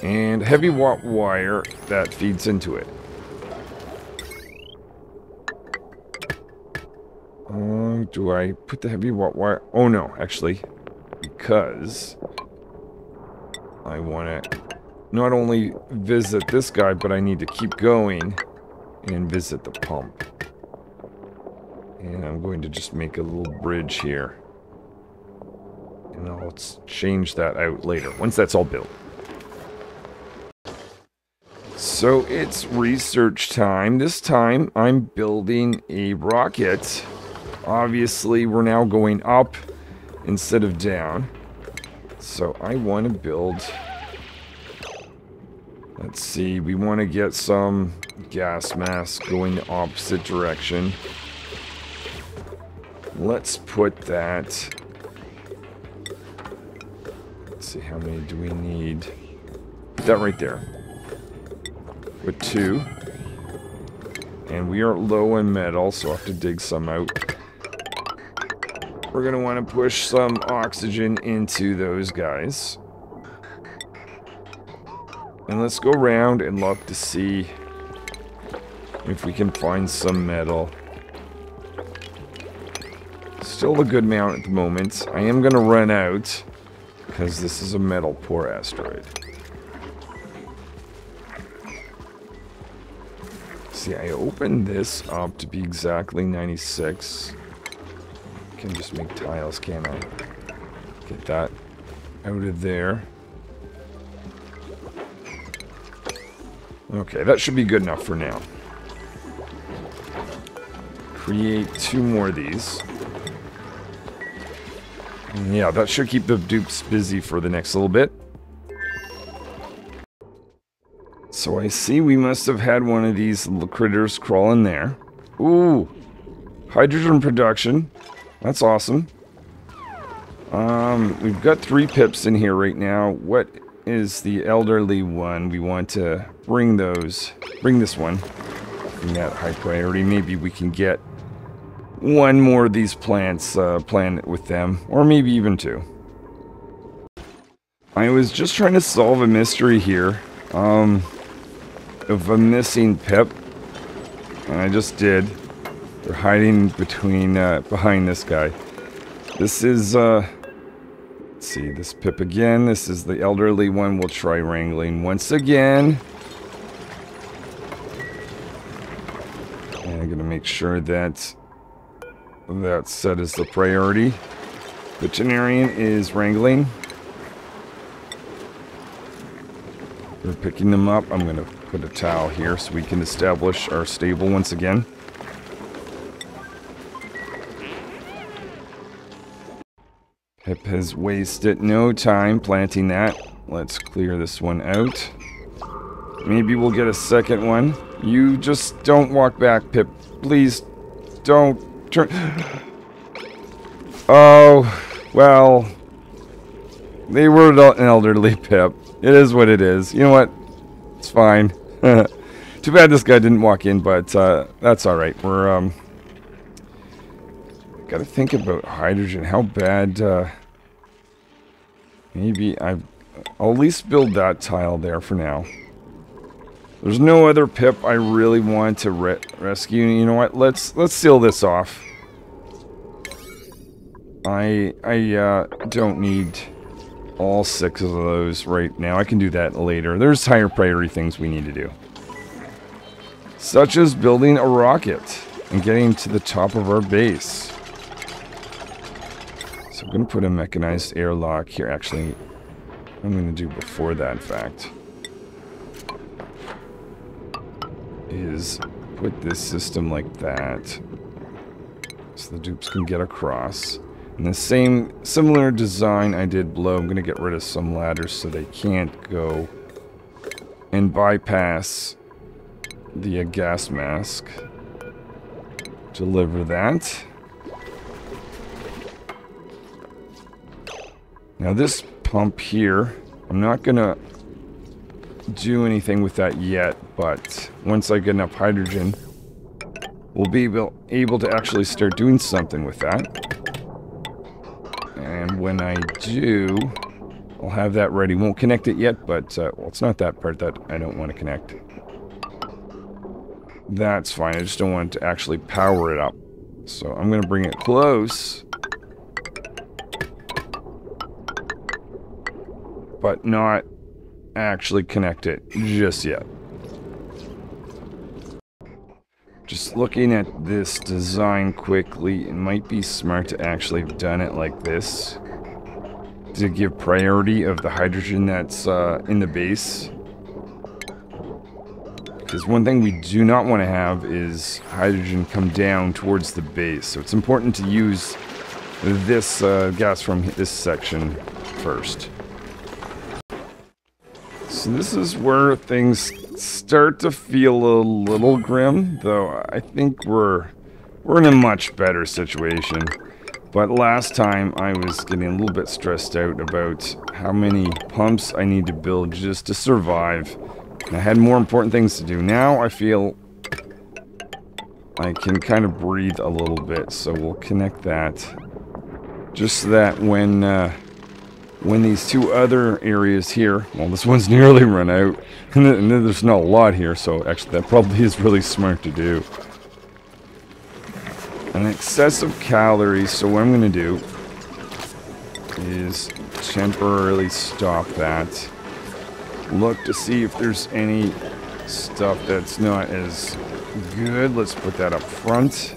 And heavy watt wire that feeds into it. Do I put the heavy watt wire? Oh no, actually, because I want to not only visit this guy, but I need to keep going and visit the pump. And I'm going to just make a little bridge here. And I'll change that out later, once that's all built. So it's research time. This time I'm building a rocket. Obviously, we're now going up instead of down. So I want to build... Let's see, we want to get some gas mask going the opposite direction. Let's put that... Let's see, how many do we need? Put that right there. Put 2. And we are low in metal, so I'll have to dig some out. We're going to want to push some oxygen into those guys. And let's go around and look to see if we can find some metal. Still a good amount at the moment. I am going to run out because this is a metal poor asteroid. See, I opened this up to be exactly 96. I can just make tiles, can't I? Get that out of there. Okay, that should be good enough for now. Create 2 more of these. And yeah, that should keep the dupes busy for the next little bit. So I see we must have had one of these little critters crawl in there. Ooh! Hydrogen production. That's awesome. We've got 3 pips in here right now. What is the elderly one? We want to bring those. Bring this one. Bring that high priority. Maybe we can get 1 more of these plants planted with them. Or maybe even 2. I was just trying to solve a mystery here. Of a missing pip. And I just did. They're hiding between, behind this guy. This is, let's see, this pip again. This is the elderly one. We'll try wrangling once again. And I'm gonna make sure that that's set as the priority. Veterinarian is wrangling. We're picking them up. I'm going to put a towel here so we can establish our stable once again. Pip has wasted no time planting that. Let's clear this one out. Maybe we'll get a second one. You just don't walk back, Pip. Please don't turn. Oh, well. They were an elderly Pip. It is what it is. You know what? It's fine. Too bad this guy didn't walk in, but that's alright. We're, gotta think about hydrogen. How bad, maybe I'll at least build that tile there for now. There's no other Pip I really want to rescue. You know what? Let's seal this off. I don't need all 6 of those right now. I can do that later. There's higher priority things we need to do. Such as building a rocket and getting to the top of our base. So I'm going to put a mechanized airlock here. Actually, I'm going to do before that, in fact, is put this system like that so the dupes can get across. And the similar design I did below, I'm going to get rid of some ladders so they can't go and bypass the gas mask. Deliver that. Now this pump here, I'm not going to do anything with that yet, but once I get enough hydrogen, we'll be able to actually start doing something with that. And when I do, I'll have that ready. Won't connect it yet, but well, it's not that part that I don't want to connect. That's fine. I just don't want to actually power it up. So I'm going to bring it close, but not actually connect it just yet. Just looking at this design quickly, it might be smart to actually have done it like this to give priority of the hydrogen that's in the base. Because one thing we do not want to have is hydrogen come down towards the base. So it's important to use this gas from this section first. So this is where things start to feel a little grim, though I think we're in a much better situation. But last time I was getting a little bit stressed out about how many pumps I need to build just to survive. And I had more important things to do. Now I feel I can kind of breathe a little bit, so we'll connect that. Just so that when these 2 other areas here, well, this one's nearly run out, and there's not a lot here, so actually that probably is really smart to do. An excessive calories, so what I'm going to do is temporarily stop that. Look to see if there's any stuff that's not as good. Let's put that up front.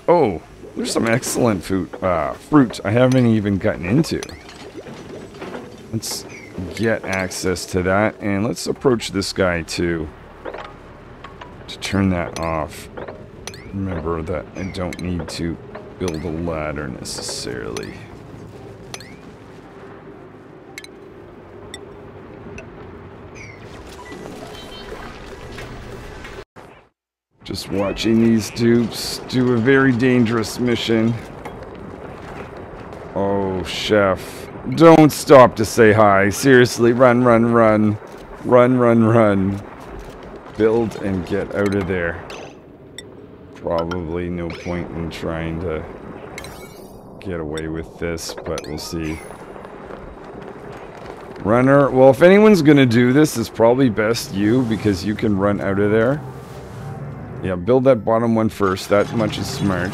Oh! There's some excellent fruit I haven't even gotten into. Let's get access to that, and let's approach this guy too to turn that off. Remember that I don't need to build a ladder necessarily. Just watching these dupes do a very dangerous mission. Oh, chef. Don't stop to say hi. Seriously, run, run, run. Run, run, run. Build and get out of there. Probably no point in trying to get away with this, but we'll see. Runner. Well, if anyone's gonna do this, it's probably best you, because you can run out of there. Yeah, build that bottom one first. That much is smart.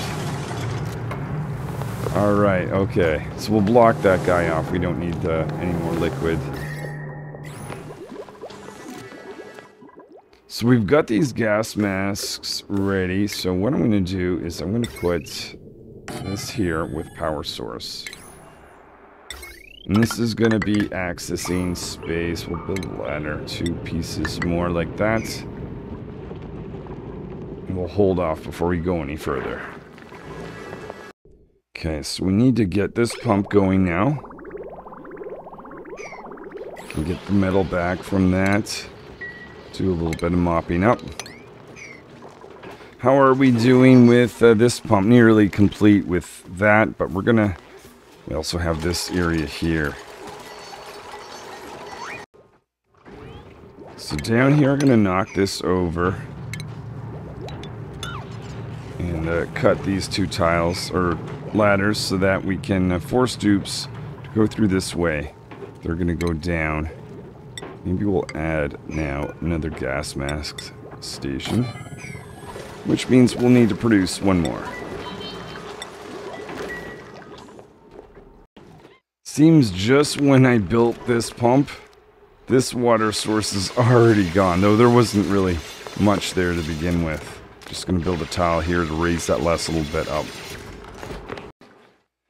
Alright, okay. So we'll block that guy off. We don't need any more liquid. So we've got these gas masks ready. So what I'm going to do is I'm going to put this here with power source. And this is going to be accessing space. We'll build a ladder, 2 pieces more like that. And we'll hold off before we go any further. Okay, so we need to get this pump going now. And get the metal back from that. Do a little bit of mopping up. How are we doing with this pump? Nearly complete with that, but we also have this area here. So down here, I'm gonna knock this over and cut these 2 tiles or ladders so that we can force dupes to go through this way. They're gonna go down. Maybe we'll add now another gas mask station, which means we'll need to produce 1 more. Seems just when I built this pump, this water source is already gone, though there wasn't really much there to begin with. Just gonna build a tile here to raise that last little bit up.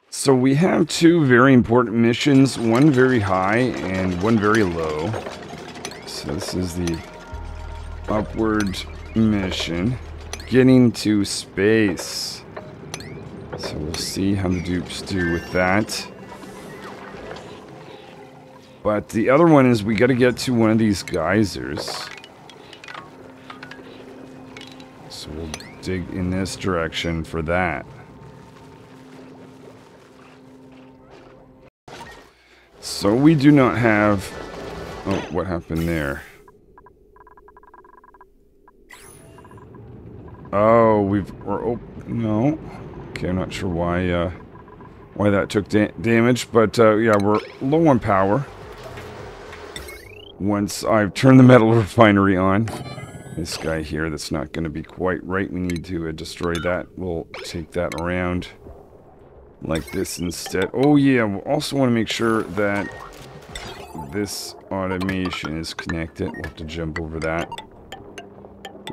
So we have 2 very important missions, one very high and one very low. So this is the upward mission, getting to space. So we'll see how the dupes do with that. But the other one is we got to get to one of these geysers. So we'll dig in this direction for that. So we do not have... Oh, what happened there? Oh, oh, no. Okay, I'm not sure why that took damage, but yeah, we're low on power. Once I've turned the metal refinery on, this guy here, that's not going to be quite right. We need to destroy that. We'll take that around like this instead. Oh yeah, we also want to make sure that this automation is connected. We'll have to jump over that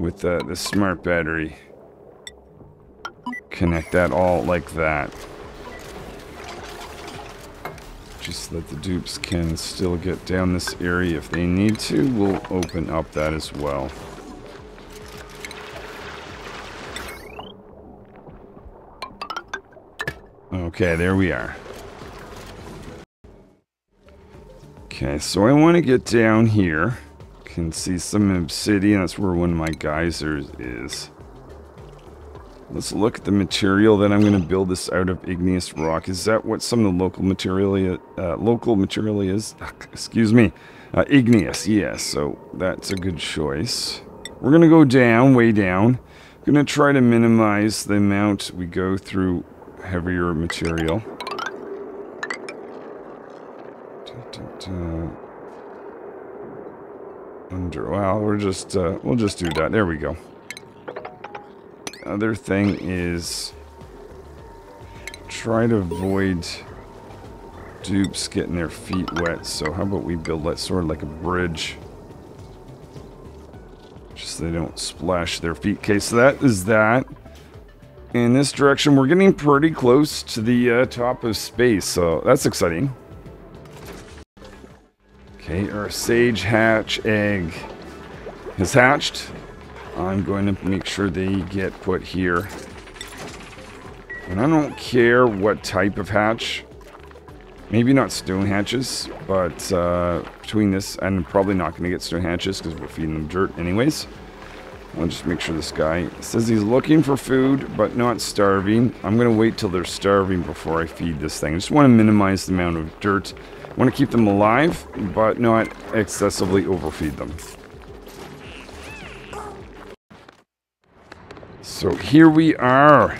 with the smart battery. Connect that all like that. Just so that the dupes can still get down this area if they need to. We'll open up that as well. Okay, there we are. Okay, so I want to get down here. Can see some obsidian. That's where one of my geysers is. Let's look at the material that I'm going to build this out of. Igneous rock. Is that what some of the local material is? Excuse me. Igneous, yes. So that's a good choice. We're going to go down, way down. I'm going to try to minimize the amount we go through heavier material. Well, we'll just do that. There we go. Other thing is try to avoid dupes getting their feet wet. So how about we build that sort of like a bridge, just so they don't splash their feet. Okay, so that is that. In this direction, we're getting pretty close to the top of space, so that's exciting. Okay, our sage hatch egg has hatched. I'm going to make sure they get put here. And I don't care what type of hatch. Maybe not stone hatches, but between this, I'm probably not going to get stone hatches because we're feeding them dirt anyways. I'll just make sure this guy says he's looking for food, but not starving. I'm going to wait till they're starving before I feed this thing. I just want to minimize the amount of dirt. I want to keep them alive, but not excessively overfeed them. So here we are.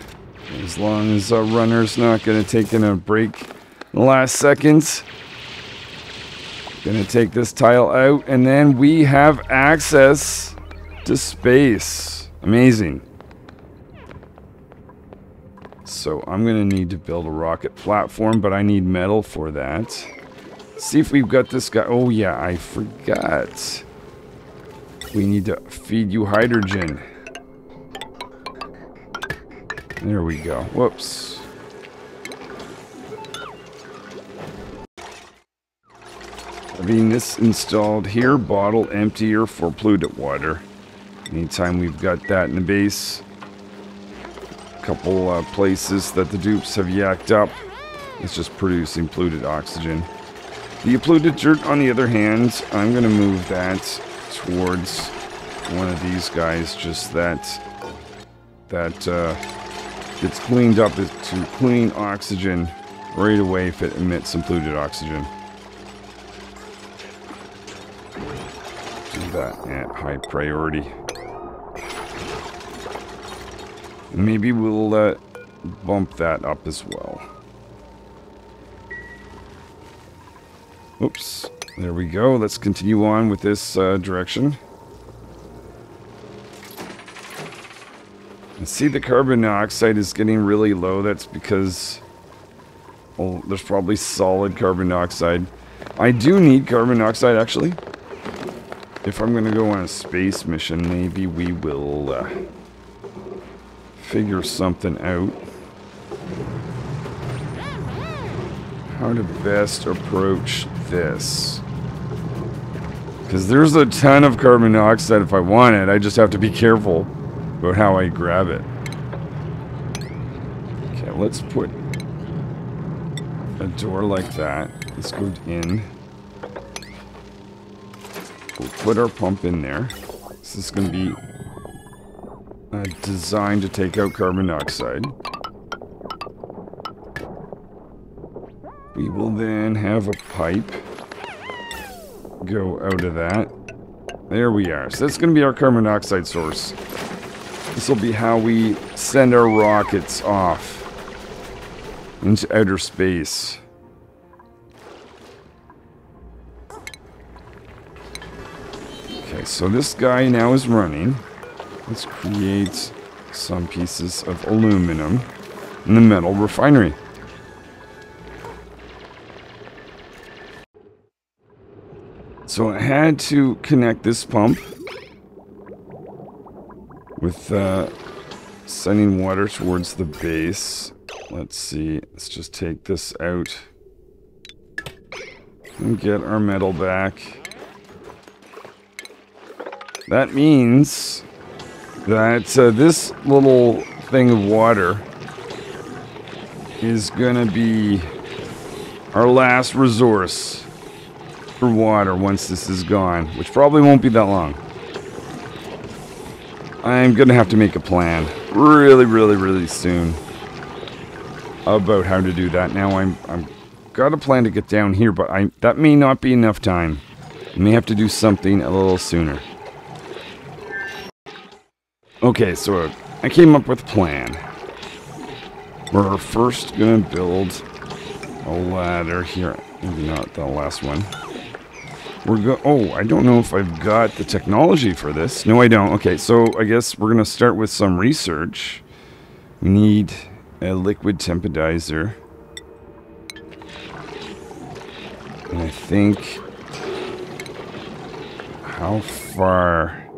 As long as our runner's not going to take in a break in the last seconds. Going to take this tile out, and then we have access to space. Amazing. So I'm going to need to build a rocket platform, but I need metal for that. See if we've got this guy. Oh yeah, I forgot. We need to feed you hydrogen. There we go. Whoops. Having this installed here, bottle emptier for polluted water. Anytime we've got that in the base, a couple places that the dupes have yacked up, it's just producing polluted oxygen. The polluted dirt, on the other hand, I'm going to move that towards one of these guys, just that gets cleaned up to clean oxygen right away if it emits some polluted oxygen. Do that at high priority. Maybe we'll bump that up as well. Oops. There we go. Let's continue on with this direction. And see, the carbon dioxide is getting really low. That's because, well, there's probably solid carbon dioxide. I do need carbon dioxide, actually. If I'm going to go on a space mission, maybe we will figure something out. How to best approach this. Because there's a ton of carbon dioxide if I want it. I just have to be careful about how I grab it. Okay, let's put a door like that. Let's go in. We'll put our pump in there. This is going to be designed to take out carbon dioxide. We will then have a pipe go out of that. There we are. So that's going to be our carbon dioxide source. This will be how we send our rockets off into outer space. Okay, so this guy now is running. Let's create some pieces of aluminum in the metal refinery. So I had to connect this pump with sending water towards the base. Let's see, let's just take this out and get our metal back. That means that this little thing of water is gonna be our last resource for water once this is gone, which probably won't be that long. I'm gonna have to make a plan really soon about how to do that. Now I'm got a plan to get down here, but that may not be enough time. I may have to do something a little sooner. Okay, so I came up with a plan. We're first gonna build a ladder here. Maybe not the last one. Oh, I don't know if I've got the technology for this. No, I don't. Okay, so I guess we're gonna start with some research. We need a liquid temporizer. And I think... How far...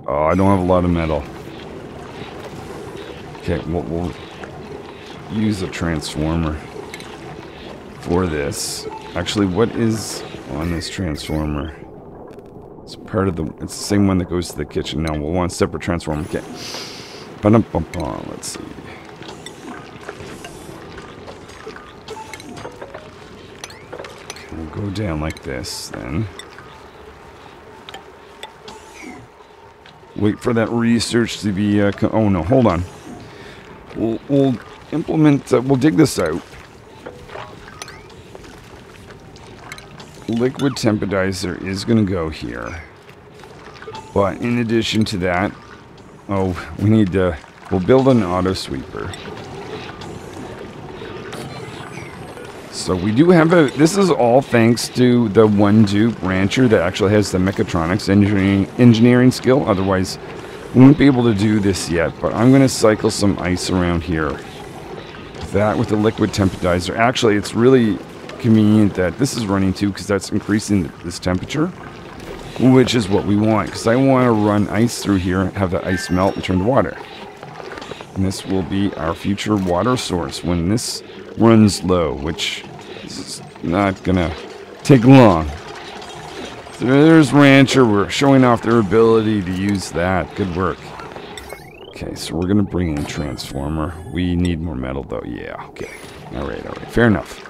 Oh, I don't have a lot of metal. Okay, we'll use a transformer for this. Actually, what is on this transformer? It's part of it's the same one that goes to the kitchen. Now we'll want a separate transformer. Okay. Let's see. Okay, we'll go down like this then. Wait for that research to be... oh no, hold on. We'll implement... we'll dig this out. Liquid temporizer is going to go here. But in addition to that... Oh, we need to... We'll build an auto sweeper. So we do have a... This is all thanks to the one dupe rancher that actually has the mechatronics engineering skill. Otherwise, we wouldn't be able to do this yet. But I'm going to cycle some ice around here. That with the liquid temporizer. Actually, it's really convenient that this is running too, because that's increasing this temperature. which is what we want, because I want to run ice through here, have the ice melt and turn to water. And this will be our future water source when this runs low, which is not gonna take long. There's Rancher. We're showing off their ability to use that. Good work. Okay, so we're gonna bring in Transformer. We need more metal though. Yeah, okay. Alright, alright. Fair enough.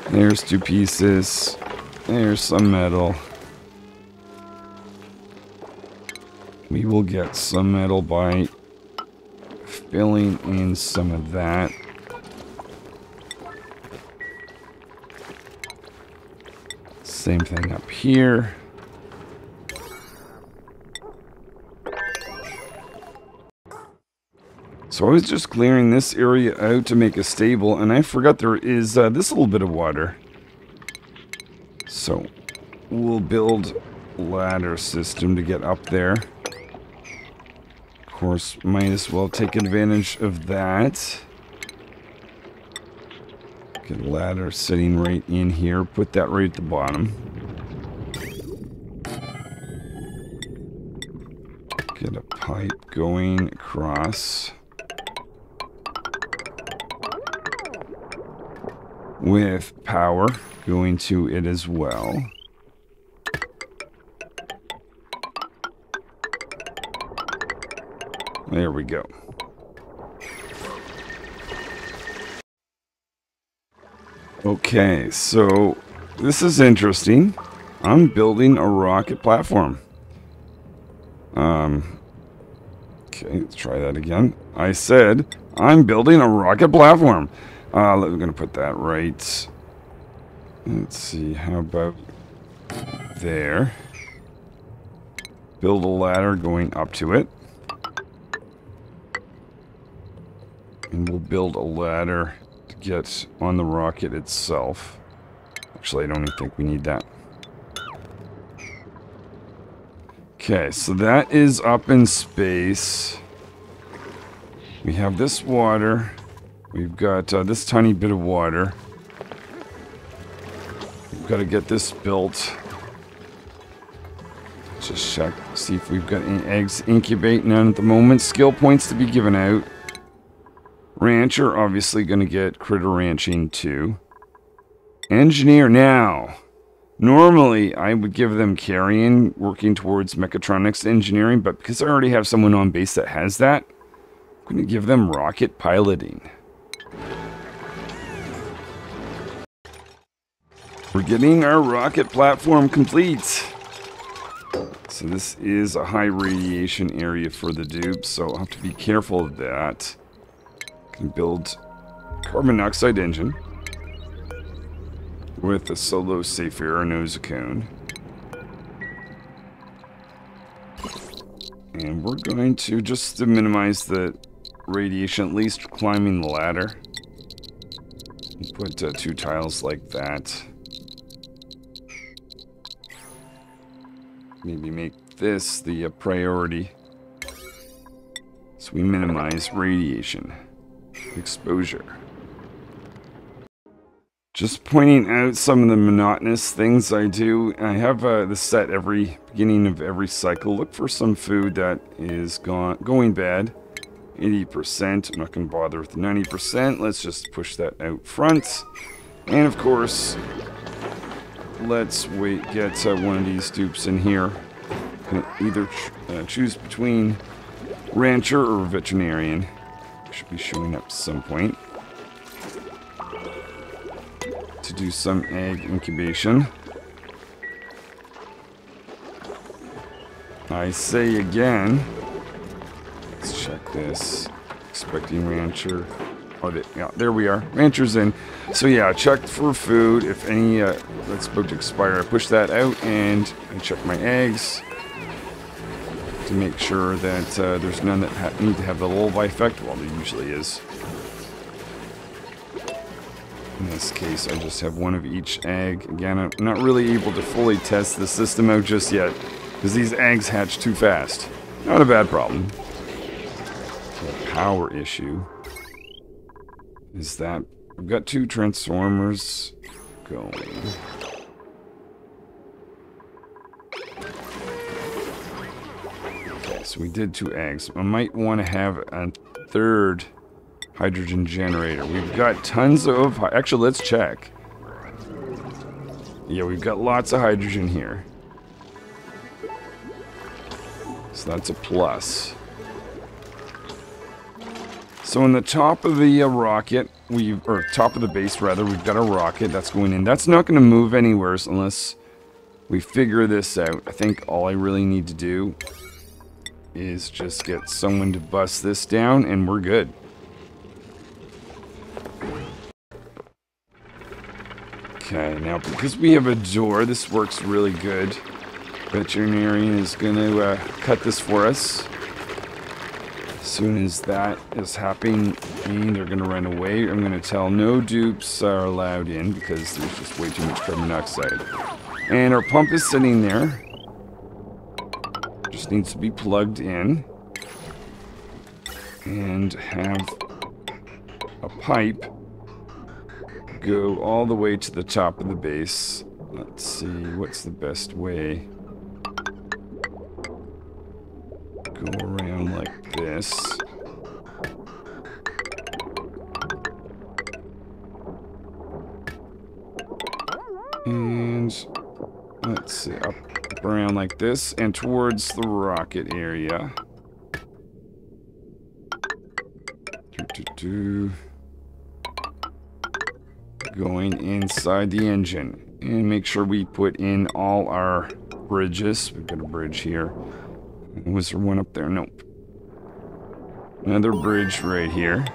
There's 2 pieces. There's some metal. We will get some metal by filling in some of that. Same thing up here. So I was just clearing this area out to make a stable, and I forgot there is this little bit of water. So we'll build a ladder system to get up there. Of course, might as well take advantage of that. Get a ladder sitting right in here. Put that right at the bottom. Get a pipe going across. With power going to it as well. There we go. Okay, so this is interesting. I'm building a rocket platform. Okay, let's try that again. I said I'm building a rocket platform. We're gonna put that right. Let's see, how about there? Build a ladder going up to it. And we'll build a ladder to get on the rocket itself. Actually, I don't even think we need that. Okay, so that is up in space. We have this water. We've got this tiny bit of water. We've got to get this built. Just check, see if we've got any eggs incubate. None at the moment. Skill points to be given out. Rancher, obviously going to get critter ranching too. Engineer now. Normally, I would give them carrying, working towards mechatronics engineering, but because I already have someone on base that has that, I'm going to give them rocket piloting. We're getting our rocket platform complete. So this is a high radiation area for the dupes, so I'll have to be careful of that. Can build carbon dioxide engine with a solo safe air nose cone. And we're going to, just to minimize the radiation, at least climbing the ladder. Put 2 tiles like that. Maybe make this the priority, so we minimize radiation exposure. Just pointing out some of the monotonous things I do. I have this set every beginning of every cycle. Look for some food that is going bad. 80%. I'm not going to bother with 90%. Let's just push that out front. And of course, let's get one of these dupes in here. Can either choose between rancher or veterinarian. Should be showing up at some point. To do some egg incubation. I say again. Let's check this. Expecting rancher. Oh, yeah, there we are. Rancher's in. So yeah, check for food. If any that's about to expire, I push that out and I check my eggs to make sure that there's none that need to have the lullaby effect. Well, there usually is. In this case, I just have one of each egg. Again, I'm not really able to fully test the system out just yet because these eggs hatch too fast. Not a bad problem. The power issue is that I've got 2 transformers going. So we did 2 eggs. I might want to have a third hydrogen generator. We've got tons of... Actually, let's check. Yeah, we've got lots of hydrogen here. So that's a plus. So on the top of the rocket, or top of the base rather, we've got a rocket that's going in. That's not going to move anywhere unless we figure this out. I think all I really need to do is just get someone to bust this down and we're good. Okay, now because we have a door, this works really good. Veterinarian is going to cut this for us. As soon as that is happening, they're going to run away. I'm going to tell no dupes are allowed in because there's just way too much carbon dioxide. And our pump is sitting there. Just needs to be plugged in. And have a pipe go all the way to the top of the base. Let's see, what's the best way? Go around like this. And let's see, up around like this and towards the rocket area. Going inside the engine. And make sure we put in all our bridges. We've got a bridge here. Was there one up there? Nope. Another bridge right here.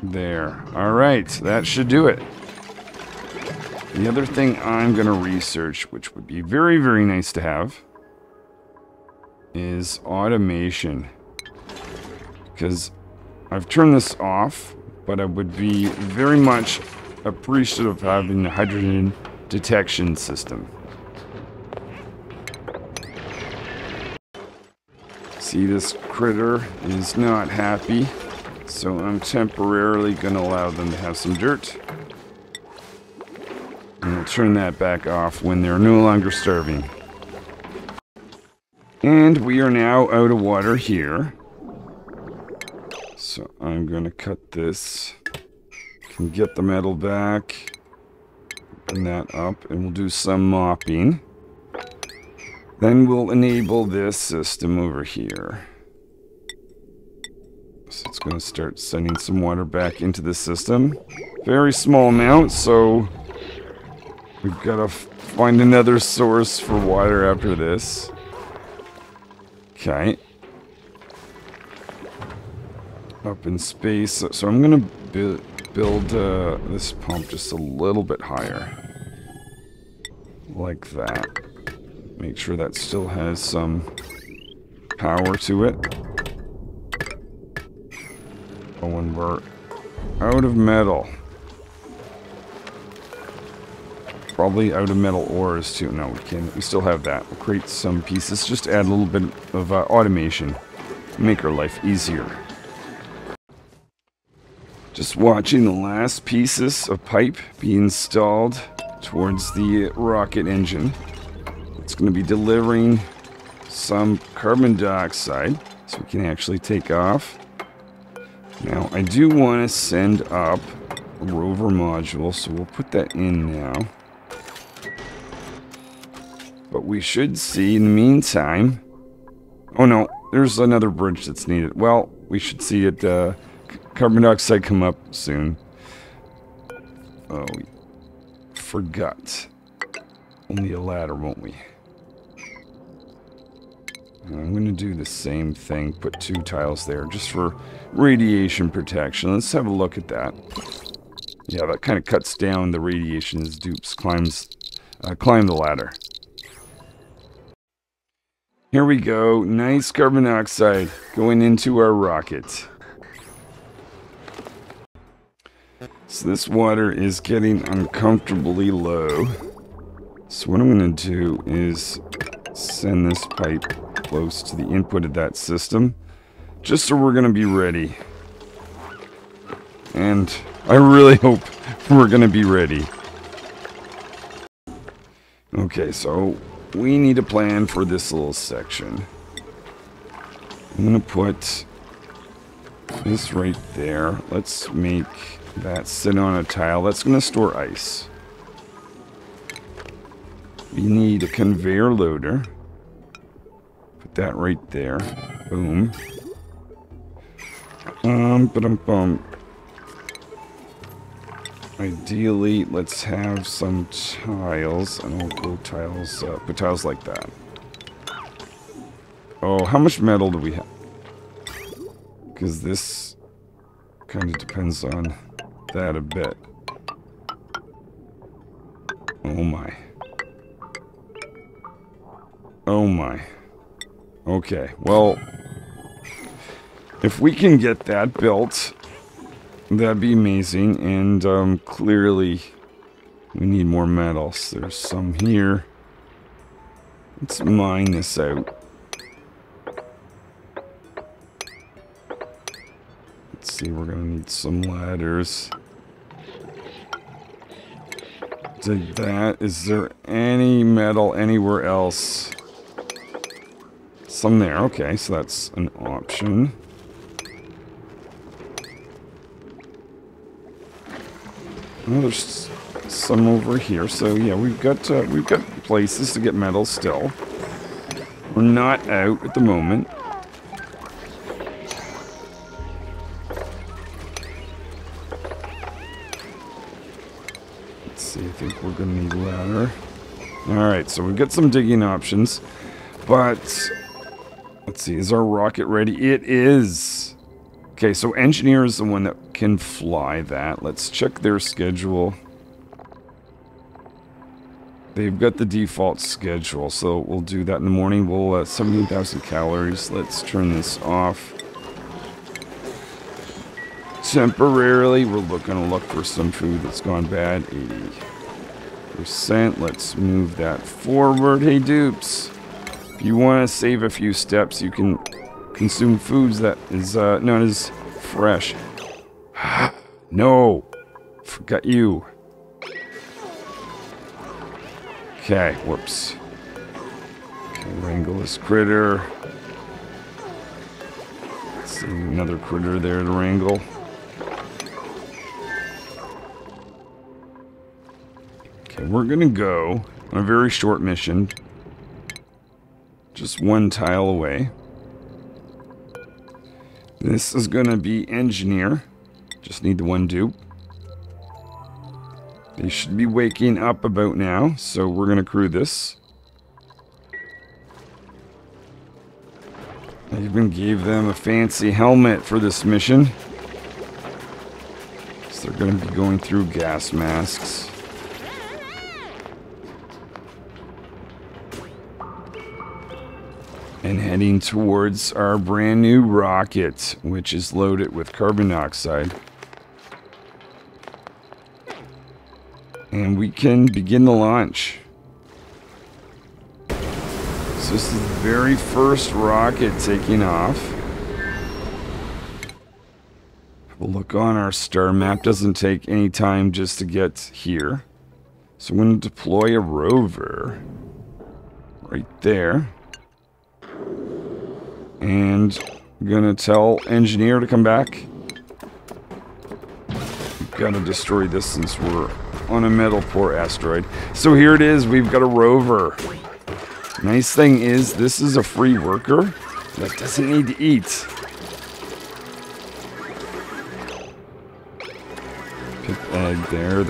There. Alright, that should do it. The other thing I'm going to research, which would be very, very nice to have, is automation. Because I've turned this off, but I would be very much appreciative of having a hydrogen detection system. See, this critter is not happy, so I'm temporarily going to allow them to have some dirt. And we'll turn that back off when they're no longer starving. And we are now out of water here. So I'm going to cut this. Can get the metal back. Open that up and we'll do some mopping. Then we'll enable this system over here. So it's going to start sending some water back into the system. Very small amount, so we've got to find another source for water after this. Okay. Up in space. So I'm going to build this pump just a little bit higher. Like that. Make sure that still has some power to it. Oh, and we're out of metal. Probably out of metal ores too. No, we still have that. We'll create some pieces. Just add a little bit of automation. Make our life easier. Just watching the last pieces of pipe be installed towards the rocket engine. It's going to be delivering some carbon dioxide so we can actually take off. Now, I do want to send up a rover module, so we'll put that in now. But we should see in the meantime... Oh no, there's another bridge that's needed. Well, we should see it, carbon dioxide come up soon. Oh, we forgot. We'll need a ladder, won't we? I'm going to do the same thing, put 2 tiles there, just for radiation protection. Let's have a look at that. Yeah, that kind of cuts down the radiation as dupes climb the ladder. Here we go, nice carbon dioxide going into our rocket. So this water is getting uncomfortably low. So what I'm going to do is send this pipe close to the input of that system, just so we're going to be ready. And I really hope we're going to be ready. Okay, so we need a plan for this little section. I'm going to put this right there. Let's make that sit on a tile. That's going to store ice. We need a conveyor loader. Put that right there. Boom. Ba-dum-bum. Ideally, let's have some tiles, and I'll go tiles, put tiles like that. Oh, how much metal do we have? Because this kind of depends on that a bit. Oh my. Oh my. Okay, well, if we can get that built, that'd be amazing. And clearly, we need more metals. There's some here. Let's mine this out. Let's see, we're gonna need some ladders. Did that? Is there any metal anywhere else? Some there. Okay, so that's an option. Oh, there's some over here. So yeah, we've got places to get metal still. We're not out at the moment. Let's see. I think we're gonna need a ladder. All right, so we've got some digging options, but let's see. Is our rocket ready? It is. Okay, so engineer is the one that can fly that. Let's check their schedule. They've got the default schedule, so we'll do that in the morning. We'll 17,000 calories. Let's turn this off. Temporarily, we're gonna look for some food that's gone bad. 80%. Let's move that forward. Hey, dupes. If you want to save a few steps, you can consume foods that is known as fresh. No! Forgot you. Okay, whoops. Okay, wrangle this critter. Let's see, another critter there to wrangle. Okay, we're gonna go on a very short mission. Just one tile away. This is gonna be engineer. Just need the one dupe. They should be waking up about now, so we're gonna crew this. I even gave them a fancy helmet for this mission. So they're gonna be going through gas masks. And heading towards our brand new rocket, which is loaded with carbon dioxide. And we can begin the launch. So this is the very first rocket taking off. Have a look on our star map. Doesn't take any time just to get here. So I'm going to deploy a rover right there. And I'm going to tell engineer to come back. We've got to destroy this since we're on a metal poor asteroid. So here it is, we've got a rover. Nice thing is, this is a free worker that doesn't need to eat. Pip egg there,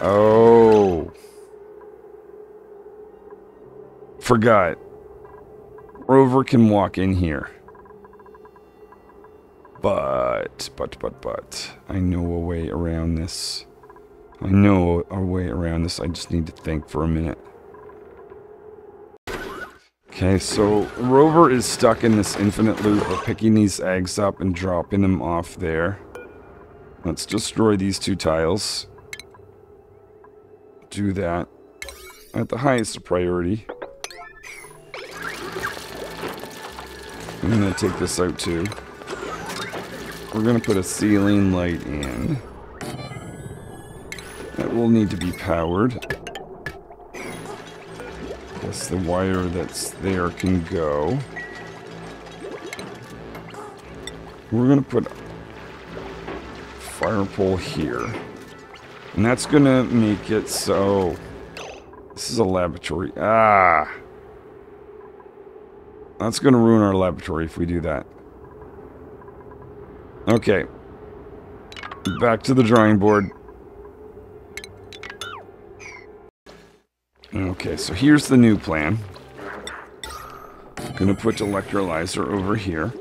oh. Forgot. Rover can walk in here. But, I know a way around this. I know a way around this. I just need to think for a minute. Okay, so rover is stuck in this infinite loop of picking these eggs up and dropping them off there. Let's destroy these two tiles. Do that at the highest priority. I'm gonna take this out too. We're gonna put a ceiling light in. That will need to be powered. A guess the wire that's there can go. We're going to put a fire pole here. And that's going to make it so... This is a laboratory. Ah! That's going to ruin our laboratory if we do that. Okay. Back to the drawing board. Okay, so here's the new plan. Gonna put electrolyzer over here.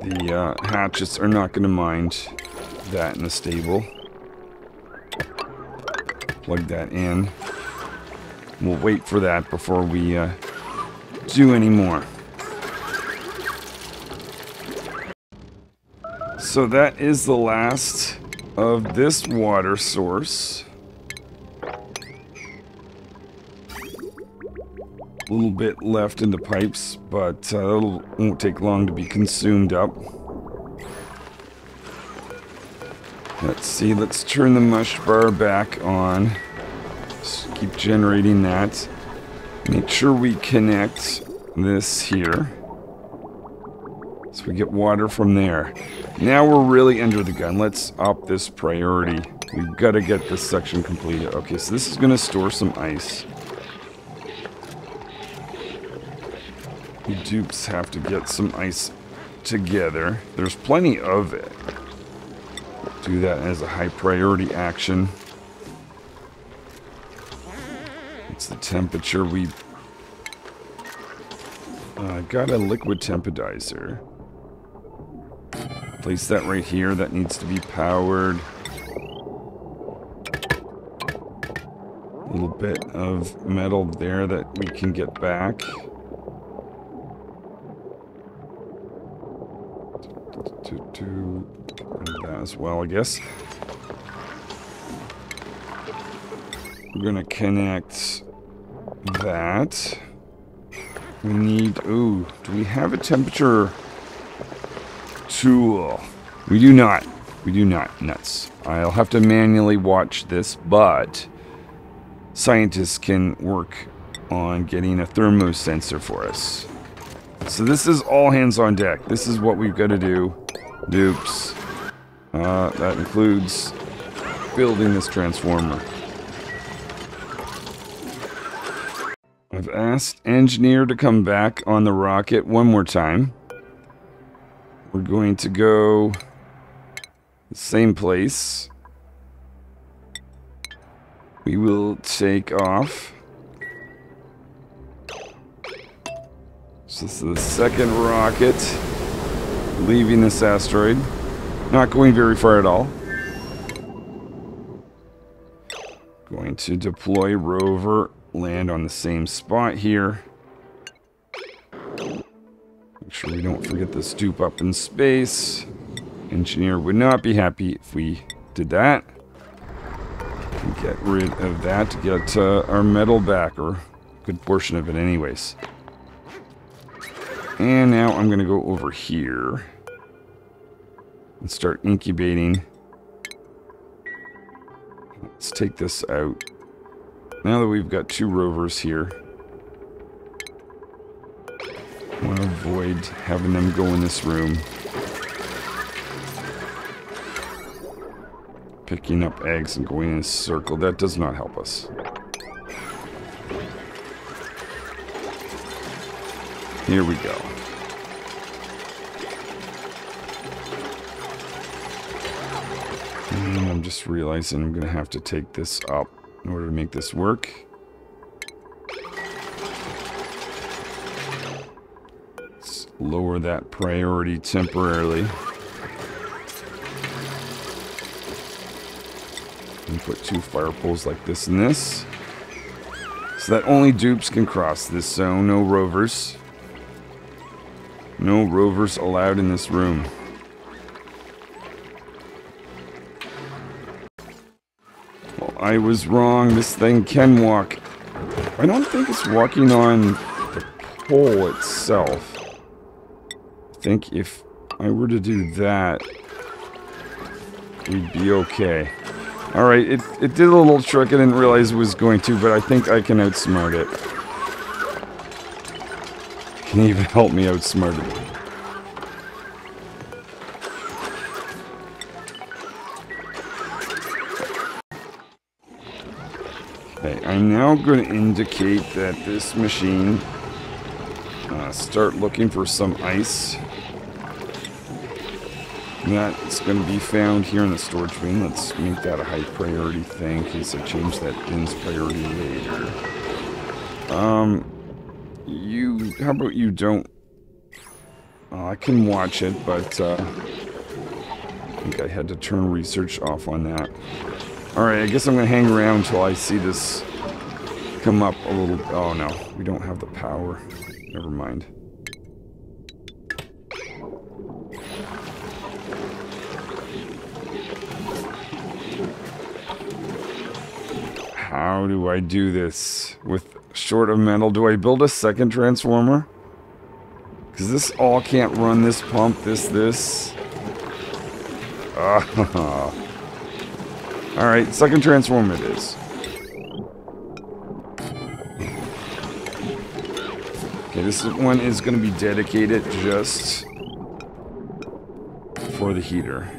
The hatchets are not gonna mind that in the stable. Plug that in. We'll wait for that before we do any more. So that is the last of this water source. A little bit left in the pipes, but it won't take long to be consumed up. Let's see, let's turn the mush bar back on. Just keep generating that. Make sure we connect this here, so we get water from there. Now we're really under the gun. Let's up this priority. We've got to get this section completed. Okay, so this is going to store some ice. The dupes have to get some ice together. There's plenty of it. Do that as a high priority action. It's the temperature. We got a liquid temporizer. Place that right here. That needs to be powered. A little bit of metal there that we can get back. To that as well, I guess. We're gonna connect that. We need, ooh, do we have a temperature tool? We do not. We do not. Nuts. I'll have to manually watch this, but scientists can work on getting a thermosensor for us. So this is all hands on deck. This is what we've got to do. Dupes. That includes building this transformer. I've asked engineer to come back on the rocket one more time. We're going to go the same place. We will take off. So this is the second rocket leaving this asteroid. Not going very far at all. Going to deploy rover, land on the same spot here. Make sure we don't forget the stoop up in space. Engineer would not be happy if we did that. Get rid of that to get our metal back, or a good portion of it anyways. And now I'm going to go over here and start incubating. Let's take this out. Now that we've got two rovers here, I want to avoid having them go in this room. Picking up eggs and going in a circle, that does not help us. Here we go. And I'm just realizing I'm going to have to take this up in order to make this work. Let's lower that priority temporarily. And put two fire poles like this and this. So that only dupes can cross this zone, no rovers. No rovers allowed in this room. Well, I was wrong. This thing can walk. I don't think it's walking on the pole itself. I think if I were to do that, we'd be okay. Alright, it did a little trick I didn't realize it was going to, but I think I can outsmart it. Can even help me outsmart it. Okay, I'm now going to indicate that this machine start looking for some ice. That's going to be found here in the storage bin. Let's make that a high priority thing in case I change that bin's priority later. How about you don't... I can watch it, but I think I had to turn research off on that. Alright, I guess I'm going to hang around until I see this come up a little... Oh no, we don't have the power. Never mind. How do I do this with short of metal? Do I build a second transformer? Because this all can't run this pump, this. Alright, second transformer it is. Okay, this one is going to be dedicated just for the heater.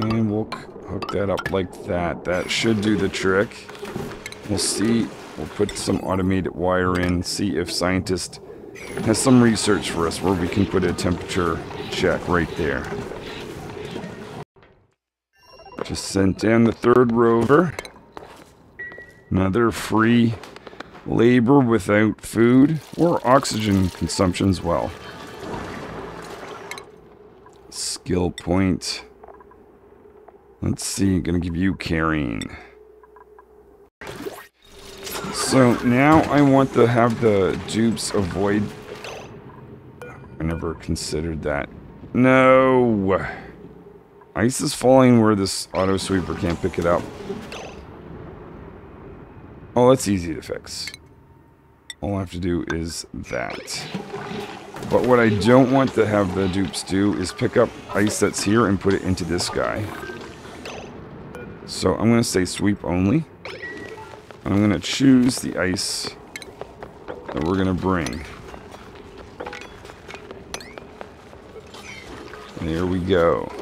And we'll hook that up like that. That should do the trick. We'll see. We'll put some automated wire in, see if scientist has some research for us where we can put a temperature check right there. Just sent down the third rover. Another free labor without food or oxygen consumption as well. Skill point. Let's see, gonna give you carrying. So now I want to have the dupes avoid... I never considered that. No! Ice is falling where this auto sweeper can't pick it up. Oh, that's easy to fix. All I have to do is that. But what I don't want to have the dupes do is pick up ice that's here and put it into this guy. So I'm going to say sweep only. I'm going to choose the ice that we're going to bring. There we go.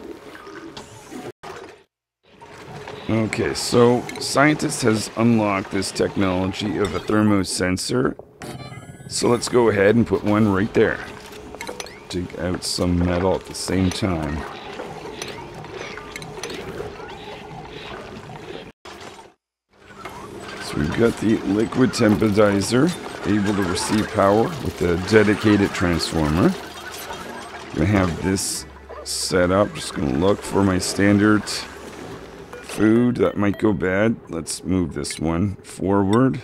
Okay, so scientist has unlocked this technology of a thermosensor. So let's go ahead and put one right there. Dig out some metal at the same time. So we've got the liquid temporizer, able to receive power with a dedicated transformer. I'm going to have this set up. Just going to look for my standard food. That might go bad. Let's move this one forward.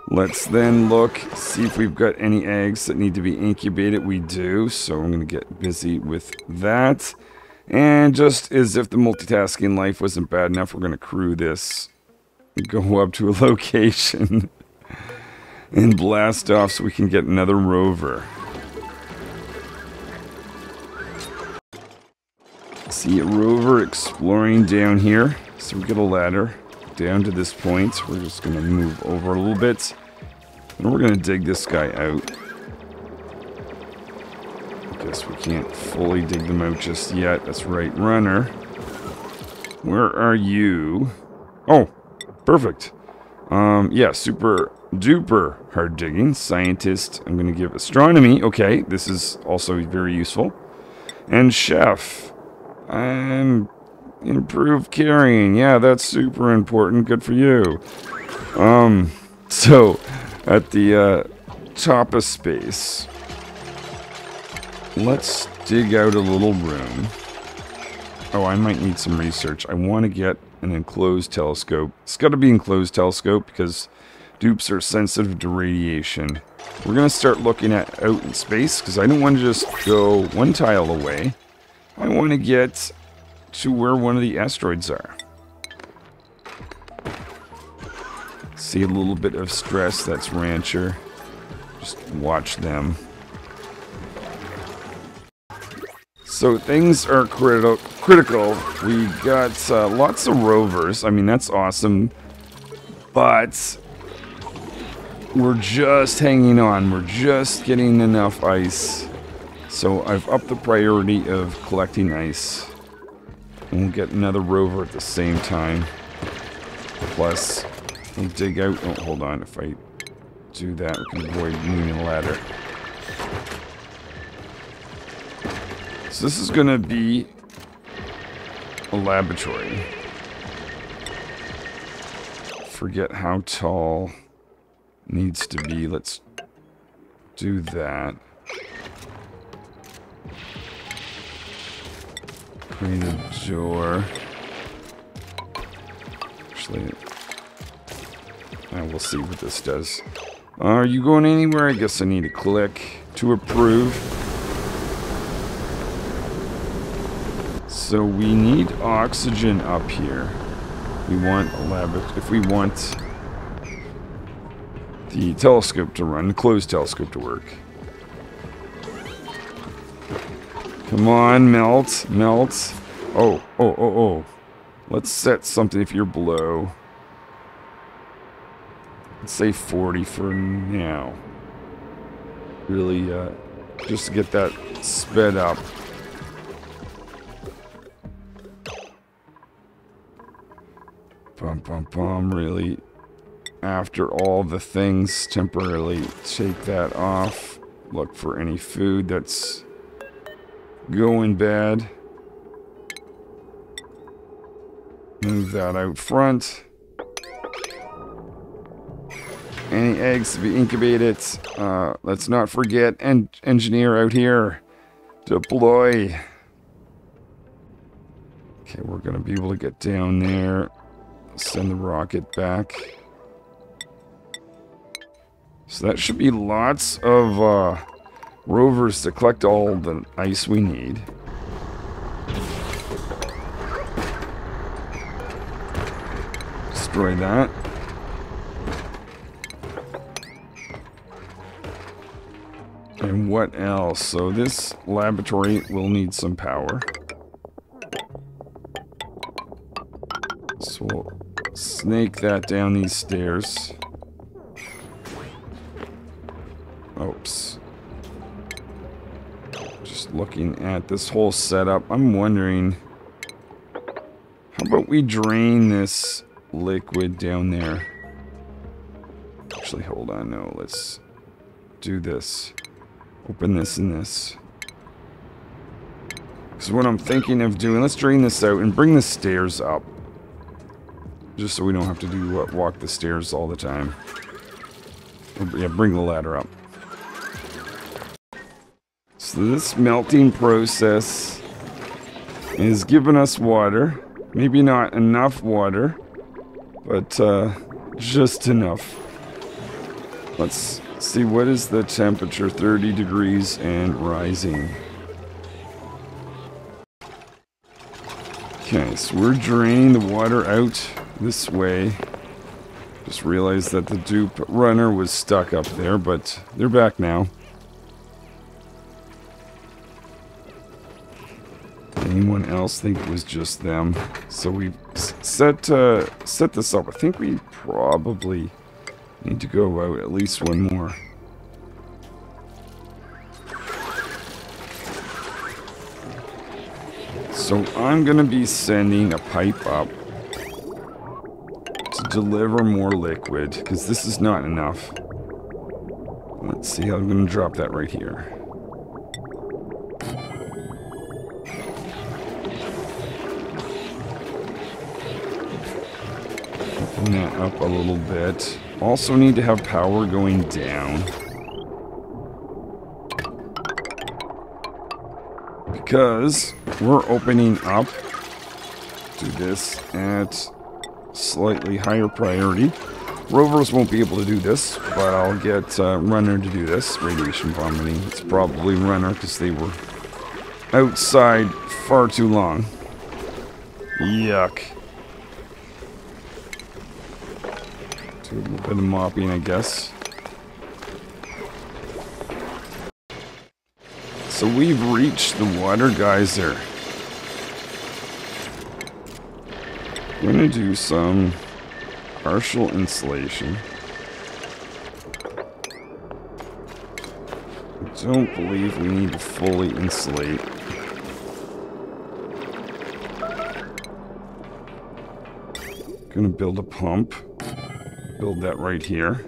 Let's then look, see if we've got any eggs that need to be incubated. We do, so I'm going to get busy with that. And just as if the multitasking life wasn't bad enough, we're going to crew this. Go up to a location and blast off so we can get another rover. See a rover exploring down here. So we get a ladder down to this point. We're just going to move over a little bit. And we're going to dig this guy out. I guess we can't fully dig them out just yet. That's right, runner. Where are you? Oh, perfect. Yeah, super duper hard digging. Scientist, I'm going to give astronomy. Okay, this is also very useful. And chef. Improved carrying. Yeah, that's super important. Good for you. So, at the top of space, let's dig out a little room. Oh, I might need some research. I want to get an enclosed telescope. It's got to be enclosed telescope because dupes are sensitive to radiation. We're going to start looking at out in space because I don't want to just go one tile away. I want to get to where one of the asteroids are. See a little bit of stress, that's Rancher. Just watch them. So things are critical. We got lots of rovers. I mean, that's awesome. But we're just hanging on. We're just getting enough ice. So I've upped the priority of collecting ice. And we'll get another rover at the same time. Plus, we'll dig out... Oh, hold on. If I do that, we can avoid needing a ladder. So this is going to be a laboratory. Forget how tall it needs to be. Let's do that. Create a door. Actually, we'll see what this does. Are you going anywhere? I guess I need to click to approve. So we need oxygen up here. We want a laboratory. If we want the telescope to run, the closed telescope to work. Come on, melt, melt. Oh. Let's set something if you're below. Let's say 40 for now. Really, just to get that sped up. Really, after all the things, temporarily take that off. Look for any food that's going bad. Move that out front. Any eggs to be incubated. Let's not forget engineer out here. Deploy. Okay, we're gonna be able to get down there. Send the rocket back. So that should be lots of rovers to collect all the ice we need. Destroy that. And what else? So this laboratory will need some power. So we'll snake that down these stairs. Oops. Just looking at this whole setup, I'm wondering, how about we drain this liquid down there? Actually, hold on, no, let's do this. Open this and this. Because what I'm thinking of doing, let's drain this out and bring the stairs up. Just so we don't have to do walk the stairs all the time. Yeah, bring the ladder up. So this melting process is giving us water. Maybe not enough water, but just enough. Let's see, what is the temperature? 30 degrees and rising. Okay, so we're draining the water out this way. Just realized that the dupe runner was stuck up there, but they're back now. Anyone else think it was just them? So we set this up. I think we probably need to go out at least one more. So I'm gonna be sending a pipe up to deliver more liquid, because this is not enough. Let's see, I'm gonna drop that right here. Open that up a little bit. Also need to have power going down. Because we're opening up to this at slightly higher priority. Rovers won't be able to do this, but I'll get Runner to do this. Radiation vomiting. It's probably Runner because they were outside far too long. Yuck. Do a little bit of mopping, I guess. So we've reached the water geyser. I'm going to do some partial insulation. I don't believe we need to fully insulate. Gonna build a pump. Build that right here.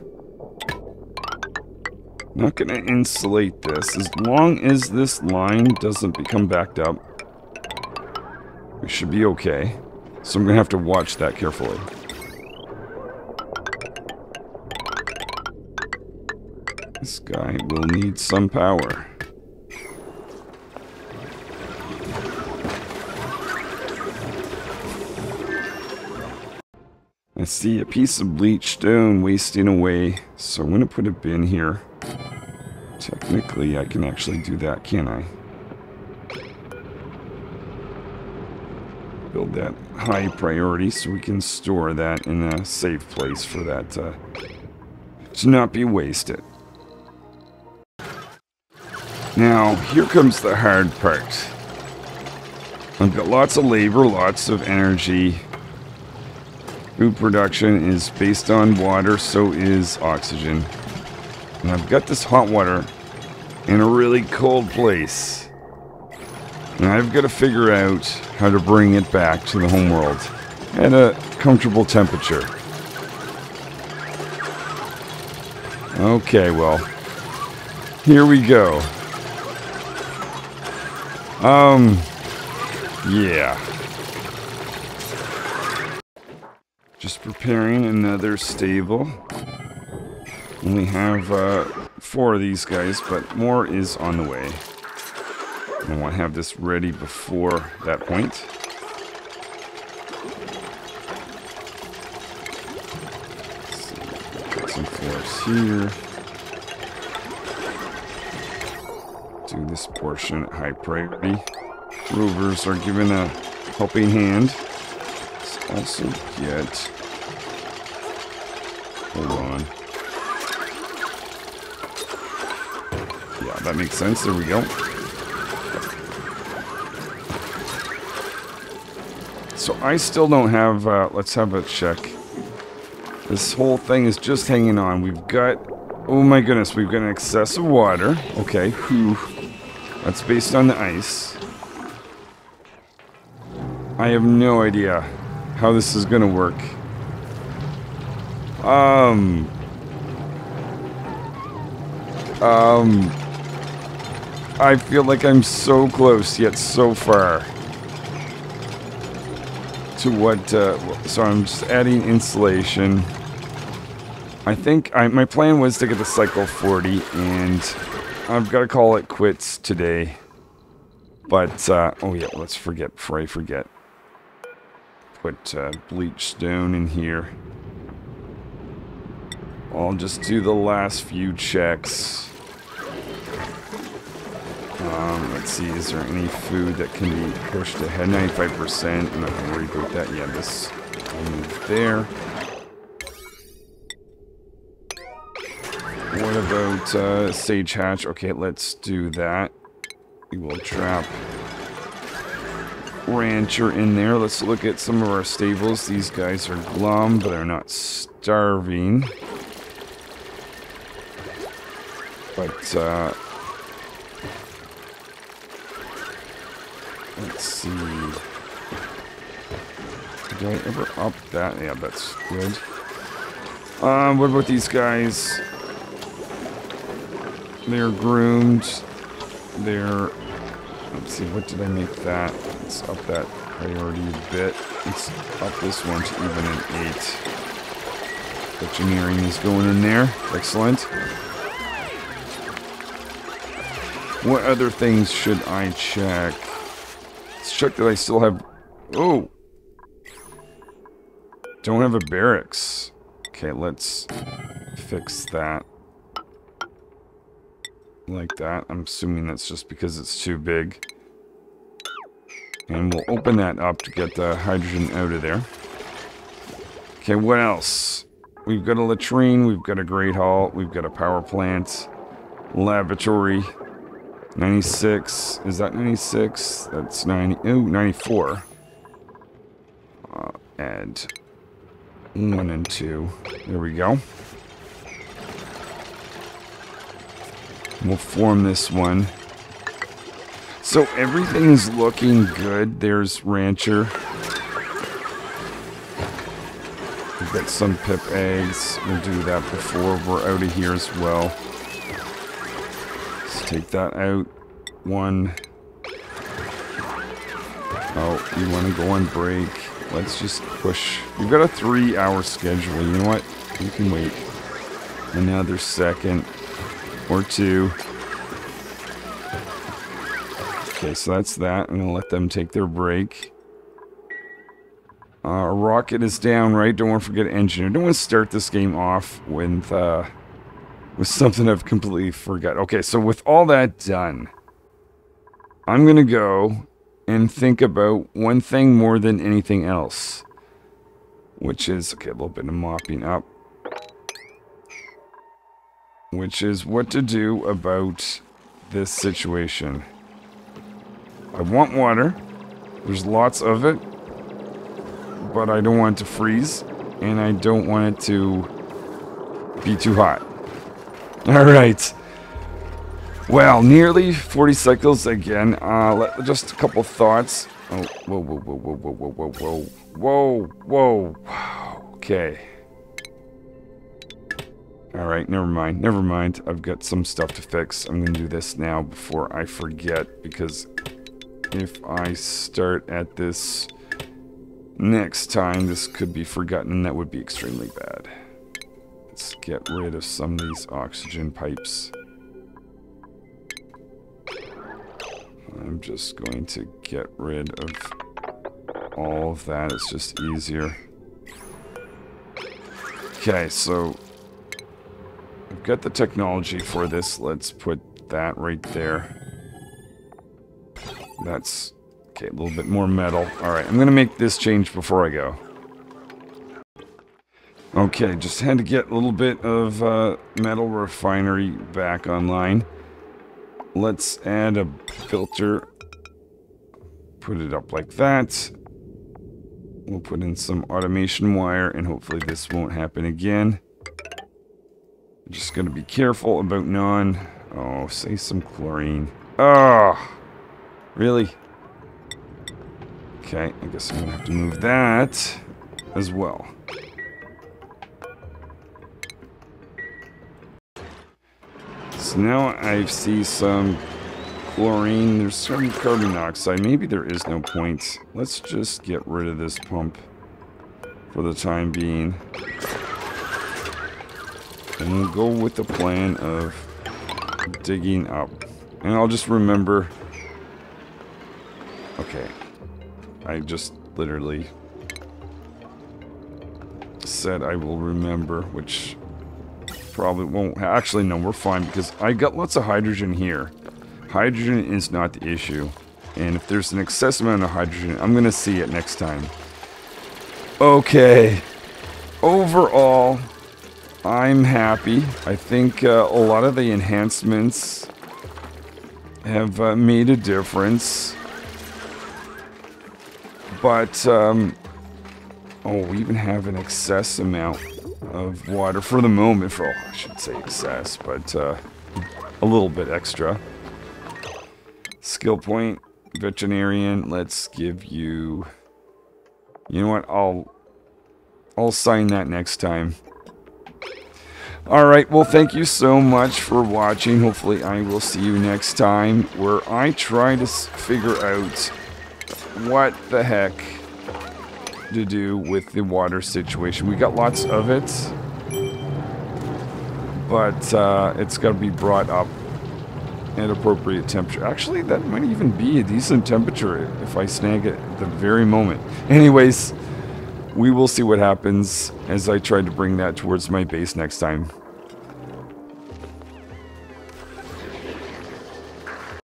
Not gonna insulate this. As long as this line doesn't become backed up, we should be okay. So I'm gonna have to watch that carefully. This guy will need some power. I see a piece of bleach stone wasting away, so I'm going to put a bin here. Technically, I can actually do that, can't I? Build that high priority so we can store that in a safe place for that to not be wasted. Now, here comes the hard part. I've got lots of labor, lots of energy. Food production is based on water, so is oxygen. And I've got this hot water in a really cold place. And I've got to figure out how to bring it back to the homeworld at a comfortable temperature. Okay, well, here we go. Yeah. Just preparing another stable. Only have 4 of these guys, but more is on the way. I want to have this ready before that point. Let's see, put some floors here. Do this portion at high priority. Rovers are given a helping hand. Let's also get... Hold on. Yeah, that makes sense. There we go. So I still don't have... let's have a check. This whole thing is just hanging on. We've got... Oh my goodness, we've got an excess of water. Okay, whew. That's based on the ice. I have no idea how this is gonna work. I feel like I'm so close, yet so far to what, so I'm just adding insulation. I think, my plan was to get the cycle 40, and I've got to call it quits today. But, oh yeah, let's forget, before I forget. Put bleach stone in here. I'll just do the last few checks. Let's see, is there any food that can be pushed ahead? 95%. I'm not going to worry about that. Yeah, this will move there. What about Sage Hatch? Okay, let's do that. We will trap Rancher in there. Let's look at some of our stables. These guys are glum, but they're not starving. But, let's see. Did I ever up that? Yeah, that's good. What about these guys? They're groomed. They're... Let's see, what did I make that? Let's up that priority a bit. Let's up this one to even an 8. Engineering is going in there. Excellent. What other things should I check? Let's check that I still have... Oh! Don't have a barracks. Okay, let's fix that. Like that. I'm assuming that's just because it's too big. And we'll open that up to get the hydrogen out of there. Okay, what else? We've got a latrine, we've got a great hall, we've got a power plant, laboratory. 96. Is that 96? That's 90. Oh, 94. Add 1 and 2. There we go. We'll form this one. So everything's looking good. There's Rancher. We've got some pip eggs. We'll do that before we're out of here as well. Let's take that out. 1. Oh, you want to go on break. Let's just push. We've got a 3-hour schedule. You know what? You can wait another second or 2. Okay, so that's that. I'm going to let them take their break. Rocket is down, right? Don't want to forget engineer. Don't want to start this game off with something I've completely forgot. Okay, so with all that done, I'm going to go and think about one thing more than anything else. Which is, okay, a little bit of mopping up. Which is what to do about this situation. I want water. There's lots of it. But I don't want it to freeze. And I don't want it to be too hot. Alright. Well, nearly 40 cycles again. Just a couple thoughts. Oh, whoa, whoa, whoa, whoa, whoa, whoa, whoa, whoa, whoa, whoa. Okay. Alright, never mind, never mind. I've got some stuff to fix. I'm going to do this now before I forget, because if I start at this next time, this could be forgotten, and that would be extremely bad. Let's get rid of some of these oxygen pipes. I'm just going to get rid of all of that. It's just easier. Okay, so I've got the technology for this. Let's put that right there. That's okay, a little bit more metal. Alright, I'm gonna make this change before I go. Okay, just had to get a little bit of metal refinery back online. Let's add a filter. Put it up like that. We'll put in some automation wire, and hopefully this won't happen again. I'm just gonna be careful about oh, say some chlorine. Oh, really? Okay, I guess I'm gonna have to move that as well. So now I see some chlorine. There's some carbon dioxide. Maybe there is no point. Let's just get rid of this pump for the time being. And we'll go with the plan of digging up. And I'll just remember. Okay. I just literally said I will remember, which probably won't. Actually, no, we're fine because I got lots of hydrogen here. Hydrogen is not the issue. And if there's an excess amount of hydrogen, I'm going to see it next time. Okay. Overall, I'm happy. I think a lot of the enhancements have made a difference. But, oh, we even have an excess amount of water for the moment. Oh, I should say excess, but a little bit extra. Skill point, veterinarian. Let's give you. You know what? I'll sign that next time. All right. Well, thank you so much for watching. Hopefully, I will see you next time, where I try to figure out what the heck to do with the water situation. We got lots of it, but it's got to be brought up at appropriate temperature. Actually, that might even be a decent temperature if I snag it at the very moment. Anyways, we will see what happens as I try to bring that towards my base next time.